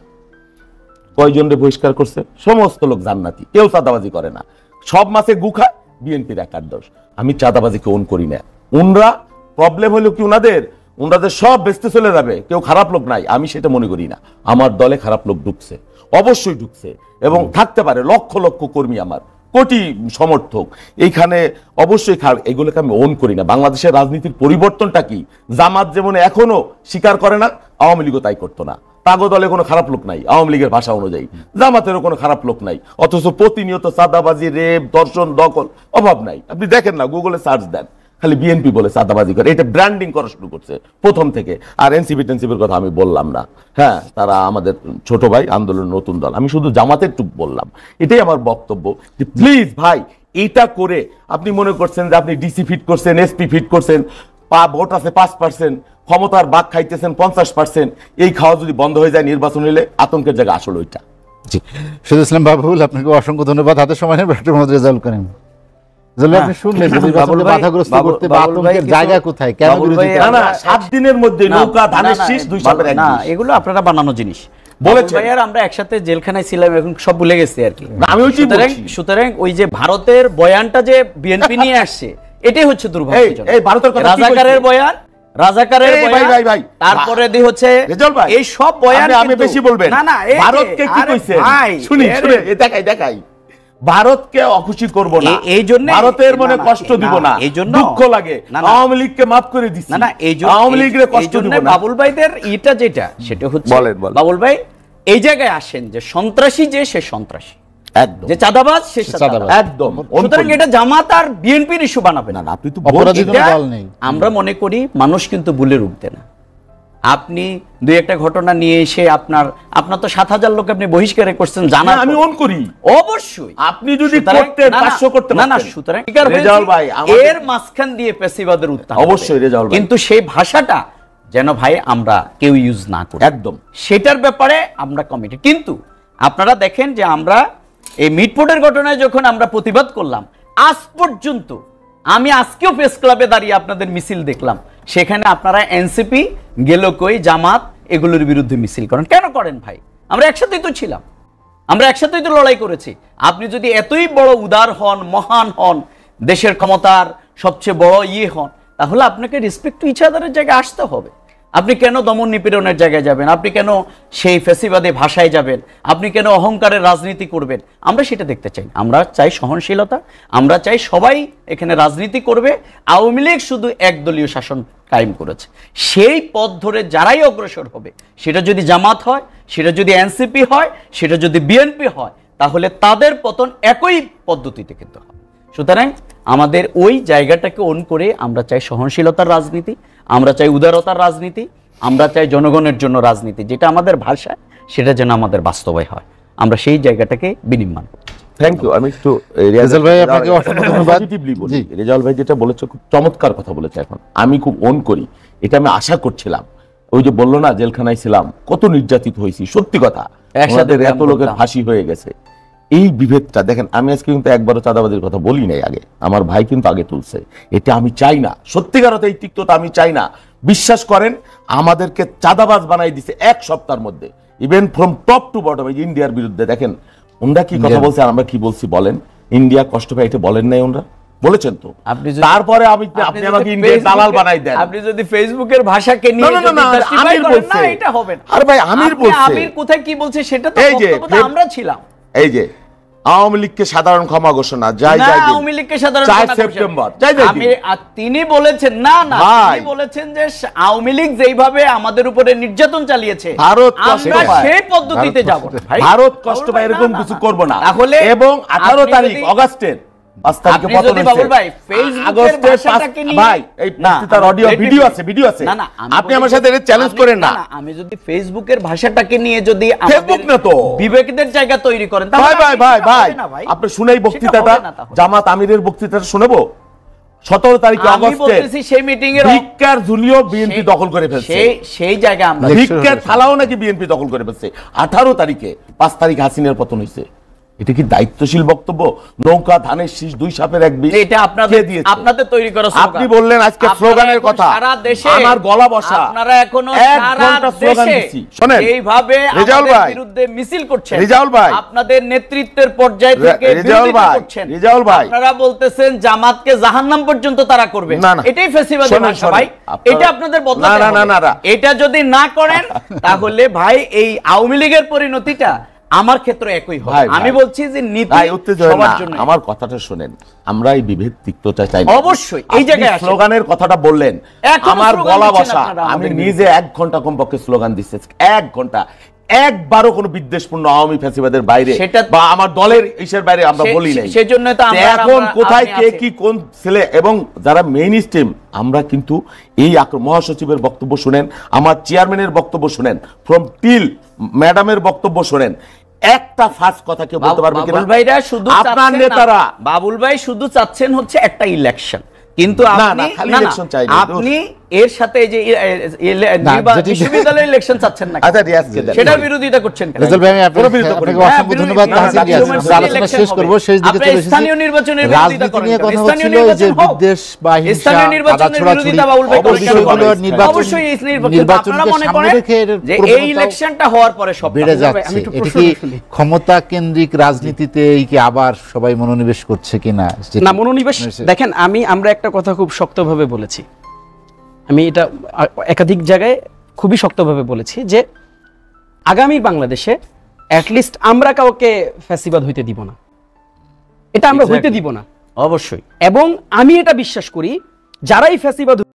কয়জনরে বহিষ্কার করছে? সমস্ত লোক জান্নাতি, কেউ চাঁদাবাজি করে না। সব মাসে গু খায়, বিএনপির একার দোষ। আমি চাঁদাবাজিকে ওন করি না। উনরা প্রবলেম হলো কি উনাদের সব বেচতে চলে যাবে, কেউ খারাপ লোক নাই, আমি সেটা মনে করি না। আমার দলে খারাপ লোক ঢুকছে, অবশ্যই ঢুকছে, এবং থাকতে পারে। লক্ষ লক্ষ কর্মী, আমার কোটি সমর্থক এইখানে, অবশ্যই এগুলোকে আমি ওন করি না। বাংলাদেশের রাজনীতির পরিবর্তনটা কি? জামাত যেমন এখনো স্বীকার করে না, আওয়ামী লীগও তাই করতো না। তাগো দলে কোনো খারাপ লোক নাই আওয়ামী লীগের ভাষা অনুযায়ী, জামাতেরও কোনো খারাপ লোক নাই, অথচ প্রতিনিয়ত চাঁদাবাজি, রেপ, ধর্ষণ, দখল অভাব নাই। আপনি দেখেন না, গুগলে সার্চ দেন, খালি বিএনপি বলে চাঁদাবাজি করে। এটা ব্র্যান্ডিং করা শুরু করছে প্রথম থেকে। আর এনসিপির কথা আমি বললাম না, হ্যাঁ তারা আমাদের ছোট ভাই, আন্দোলনের নতুন দল। আমি শুধু জামাতের টুক বললাম। এটাই আমার বক্তব্য যে প্লিজ ভাই, এটা করে আপনি মনে করছেন যে আপনি ডিসি ফিট করছেন, এসপি ফিট করছেন, ভোট আছে 5%, ক্ষমতার ভাগ খাইতেছেন 50%। এই খাওয়া যদি বন্ধ হয়ে যায় নির্বাচন হলে, আতঙ্কের জায়গা আসলে ওইটা। জি, শহীদুল ইসলাম বাবুল, আপনাকে অসংখ্য ধন্যবাদ। হাতে সময় নেই, ডক্টর মোহাম্মদ রেজাউল করিম। আপনি শুনলেন বাধাগ্রস্ত করতে বা আতঙ্কের জায়গা কোথায়, কেন? 7 দিনের মধ্যে নৌকা ধানের শীষ 2 সাপের এক বিষ। এগুলো আপনারা বানানো জিনিস। বলেছেন। ভাই আর আমরা একসাথে জেলখানায় ছিলাম, এখন সব ভুলে গেছি আর কি। না, আমি ওইটাই বলছি। সুতরাং ওই যে ভারতের বয়ানটা যে বিএনপি নিয়ে আসছে, এটাই হচ্ছে দুর্ভাগ্যজনক। এই ভারতের কথা কি রাজাকারের কইছে? বয়ান, রাজাকারের এই বয়ান, ভাই। তারপরে হচ্ছে রেজাউল ভাই, এই সব বয়ান আপনি কিন্তু- বেশি বলবেন। না না, এই যে, ভারতকে কি আরে কইছে ভাই, শুনি আরে, এ দেখাই ভারতকে অখুশি করব না, এই জন্যে- ভারতের মনে না, কষ্ট দিব না, এই জন্য দুঃখ লাগে, না, না। আওয়ামী লীগকে মাফ করে দিছি, না এই জন্য আওয়ামী লীগের এই কষ্ট জন্য দিব না। বাবুল ভাইদের এটা যেটা সেটা হচ্ছে, বলেন। বাবুল ভাই এই জায়গায় আসেন যে সন্ত্রাসী যে সে সন্ত্রাসী, একদম যে চাঁদাবাজ সে চাঁদাবাজ। একদম সুতরাং এটা জামাত আর বিএনপির ইস্যু বানাবে না না। আপনি তো অপরাধী বলছেন। কোনো এটা দল নেই। আমরা মনে করি মানুষ কিন্তু ভুলের উঠতে না। আপনি দুই একটা ঘটনা নিয়ে এসে আপনার তো 7,000 লোক আপনি বহিষ্কার করছেন জানা, আমি অন করি। অবশ্যই আপনি যদি সুতরাং- করতেন না, না, 500 করতে না না পারতেন। সুতরাং স্বীকার হয়েছে, রেজাউল ভাই, আমাদের- এর মাঝখান দিয়ে পেশিবাদের উত্থান অবশ্যই হবে। রেজাউল ভাই। কিন্তু সেই ভাষাটা যেন ভাই আমরা কেউ ইউজ না করি, একদম সেটার ব্যাপারে আমরা কমিটি। কিন্তু আপনারা দেখেন যে আমরা এই মিটফোর্ডের ঘটনায় যখন আমরা প্রতিবাদ করলাম, আজ পর্যন্ত আমি আজকেও প্রেস ক্লাবে দাঁড়িয়ে আপনাদের মিছিল দেখলাম, সেখানে আপনারা এনসিপি গেল কই, জামাত এগুলোর বিরুদ্ধে মিছিল করেন। কেন করেন ভাই? আমরা একসাথেই তো ছিলাম, আমরা একসাথেই তো লড়াই করেছি। আপনি যদি এতই বড় উদার হন, মহান হন, দেশের ক্ষমতার সবচেয়ে বড় হন, তাহলে আপনাকে রেসপেক্ট টু ইচ আদারের জায়গায় আসতে হবে। আপনি কেন দমন নিপীড়নের জায়গায় যাবেন? আপনি কেন সেই ফ্যাসিবাদী ভাষায় যাবেন? আপনি কেন অহংকারের রাজনীতি করবেন? আমরা সেটা দেখতে চাই। আমরা চাই সহনশীলতা, আমরা চাই সবাই এখানে রাজনীতি করবে। আওয়ামী লীগ শুধু একদলীয় শাসন কায়েম করেছে, সেই পথ ধরে যারাই অগ্রসর হবে, সেটা যদি জামাত হয়, সেটা যদি এনসিপি হয়, সেটা যদি বিএনপি হয়, তাহলে তাদের পতন একই পদ্ধতিতে কিন্তু হবে। সুতরাং আমাদের ওই জায়গাটাকে অন করে আমরা চাই সহনশীলতার রাজনীতি, আমরা চাই উদারতার রাজনীতি, আমরা চাই জনগণের জন্য রাজনীতি, যেটা আমাদের ভাষা, সেটা যেন আমাদের বাস্তবায় হয়। আমরা সেই জায়গাটাকে বিনির্মাণ করি। Thank you. আমি একটু রেজাউল ভাই, আপনাকে অসংখ্য ধন্যবাদ। পজিটিভলি বলি। জি। রেজাউল ভাই যেটা বলেছে খুব চমৎকার কথা বলেছে। এখন আমি খুব অন করি, এটা আমি আশা করছিলাম। ওই যে বললো না জেলখানায় ছিলাম, কত নির্যাতিত হয়েছি, সত্যি কথা, একসাথে আমাদের এত লোকের ফাঁসি হয়ে গেছে। এই বিভেদটা দেখেন, আমি আজকে কিন্তু একবারও চাঁদাবাদের কথা বলি নাই আগে, আমার ভাই কিন্তু আগে তুলছে। এটা আমি চাই না, সত্যিকার অর্থে এই তিক্ততা আমি চাই না। বিশ্বাস করেন, আমাদেরকে চাঁদাবাজ বানাই দিছে এক সপ্তাহের মধ্যে, even from top to bottom. এই যে ইন্ডিয়ার বিরুদ্ধে দেখেন ওনরা কি কথা বলছে আর আমরা কি বলছি বলেন। ইন্ডিয়া কষ্ট পায়, এটা বলেন নাই ওনরা, বলেছেন তো। তারপরে আপনি আমাকে ইন্ডিয়ার দালাল বানাই দেন। আপনি যদি ফেসবুকের ভাষাকে না, নিয়ে না, না, না, যদি justify আমির করেন, বলছে। না, এটা হবে না। আরে ভাই, আমির আপনি বলছে। আমির কোথায় কি বলছে সেটা তো এই যে বক্তব্যটা আমরা ছিলাম। এই যে আওয়ামী লীগকে সাধারণ ক্ষমা ঘোষণা, যাই না, যাই দিন। আওয়ামী লীগকে সাধারণ 4 ঘোষণা সেপ্টেম্বর, করছেন। যাই যাই আমি দিন। তিনি বলেছেন না না, ভাই। তিনি বলেছেন যে আওয়ামী লীগ যেইভাবে আমাদের উপরে নির্যাতন চালিয়েছে, ভারত কষ্ট আমরা পায়। সেই পদ্ধতিতে যাব না ভাই। ভারত কষ্ট পায়, না, এরকম না, কিছু না। করব না। তাহলে এবং 18 আপনি তারিখ যদি- অগাস্টের 5 তারিখে আপনি পতন যদি হয়েছে। বাবুল ভাই ফেসবুকের আগস্টের ভাষাটাকে নিয়ে- ভাই, এই না, বক্তৃতার audio let me video finish। আছে, ভিডিও আছে। না, না, আমি আপনি বলি আমার যে সাথে চ্যালেঞ্জ করেন না। আমি যদি ফেসবুকের ভাষাটাকে নিয়ে যদি ফেসবুক না তো। বিবেকদের জায়গা তৈরি করেন, ভাই তাহলে ভাই ভাই সেটা ভাই, হবে না ভাই। আপনি শুনেই সেটা বক্তৃতাটা, হবে না তাহলে। জামাত আমিরের বক্তৃতাটা শুনবো 17 তারিখে আমি অগস্টে। বলতেছি সেই মিটিং এর ভিক্ষার ঝুলিও বিএনপি দখল করে ফেলছে। সেই জায়গা আমরা ভিক্ষার থালাও নাকি বিএনপি দখল করে ফেলছে 18 তারিখে। 5 তারিখ হাসিনার পতন হয়েছে। এটা কি দায়িত্বশীল বক্তব্য? নৌকা ধানের শীষ, দুই সাপের এক বিষ। এটা আপনাদের তৈরি করা স্লোগান। আপনি বললেন আজকে আপনারা স্লোগানের এখন কথা, সারা দেশে আমার গলা বসা। আপনারা এখনো 1 সারা ঘন্টা স্লোগান দেশে দিছি। শুনেন এইভাবে রেজাউল আমাদের ভাই, বিরুদ্ধে মিছিল করছেন। রেজাউল ভাই, আপনাদের নেতৃত্বের পর্যায় থেকে রেজাউল বিরোধিতা ভাই, করছেন। রেজাউল ভাই। আপনারা বলতেছেন জামাতকে জাহান্নাম পর্যন্ত তারা করবে। না, না। এটাই ফ্যাসিবাদী শোনেন, ভাষা ভাই। শোনেন। এটা আপনাদের বদলাতে না, না, হবে। না, না, না। এটা যদি না করেন তাহলে ভাই এই আওয়ামী লীগের পরিণতিটা আমার ক্ষেত্রে একই হবে। ভাই, আমি ভাই। বলছি যে নীতি ভাই উত্তেজনা সবার না, জন্য। আমার কথাটা শুনেন। আমরা এই বিভেদ তিক্ততা চাই না। অবশ্যই এই আপনি জায়গায় আসেন। স্লোগানের কথাটা বললেন, এখনো আমার স্লোগান গলা দিচ্ছেন বসা। আপনারা আমি আমাদের নিজে 1 ঘন্টা কমপক্ষে স্লোগান দিচ্ছি, 1 ঘন্টা। একবারও কোনো বিদ্বেষপূর্ণ আওয়ামী ফ্যাসিবাদের বাইরে সেটা- বা আমার দলের ইসের বাইরে আমরা বলি নাই। সেজন্য তো এখন কোথায় কে কি কোন ছেলে এবং যারা মেইন স্ট্রিম, আমরা কিন্তু এই মহাসচিবের বক্তব্য শুনেন, আমার চেয়ারম্যানের বক্তব্য শুনেন, ফ্রম টিল ম্যাডামের বক্তব্য শুনেন, একটা ফার্স্ট কথা কেউ বলতে পারবে কিনা? বাবুল ভাইরা শুধু আপনার চাচ্ছেন নেতারা বাবুল ভাই শুধু চাচ্ছেন হচ্ছে একটা ইলেকশন, কিন্তু না, আপনি না, খালি না, না, election চাই না। আপনি এর সাথে এই যে বিশ্ববিদ্যালয়ের ইলেকশন চাচ্ছেন না, আচ্ছা রিয়াজকে দেন। সেটার বিরোধিতা করছেন কেন? রেজাল ভাই, আমি কোনো বিরোধিতা আপনাকে করি না। অসংখ্য ধন্যবাদ। না, তাহসিন রিয়াজ, না, আমরা আলোচনা election শেষ হবে। করব, শেষ দিকে আপনি চলে এসেছি। স্থানীয় নির্বাচনের বিরোধিতা রাজনীতি করেন নিয়ে কেন? কথা স্থানীয় হচ্ছিল যে নির্বাচন হোক। বিদ্বেষ বা হিংসা, স্থানীয় নির্বাচনের আদা ছোড়াছুড়ি, বিরোধিতা বাউল ভাই করেন কেন? বিষয়গুলো নির্বাচন, অবশ্যই এই নির্বাচন, নির্বাচনকে আপনারা মনে সামনে করেন রেখে এর যে এই প্রবণতাও ইলেকশনটা হওয়ার পরে সব বেড়ে হবে। যাচ্ছে। আমি একটু এটা প্রশ্ন কি শুনি। ক্ষমতা কেন্দ্রিক রাজনীতিতে এই কি আবার সবাই মনোনিবেশ করছে কিনা? না, মনোনিবেশ দেখেন, আমরা একটা কথা খুব শক্তভাবে বলেছি, আমি এটা একাধিক জায়গায় খুবই শক্তভাবে বলেছি যে আগামী বাংলাদেশে অ্যাটলিস্ট আমরা কাউকে ফ্যাসিবাদ হইতে দিব না, এটা আমরা হইতে দিব না অবশ্যই। এবং আমি এটা বিশ্বাস করি যারাই ফ্যাসিবাদ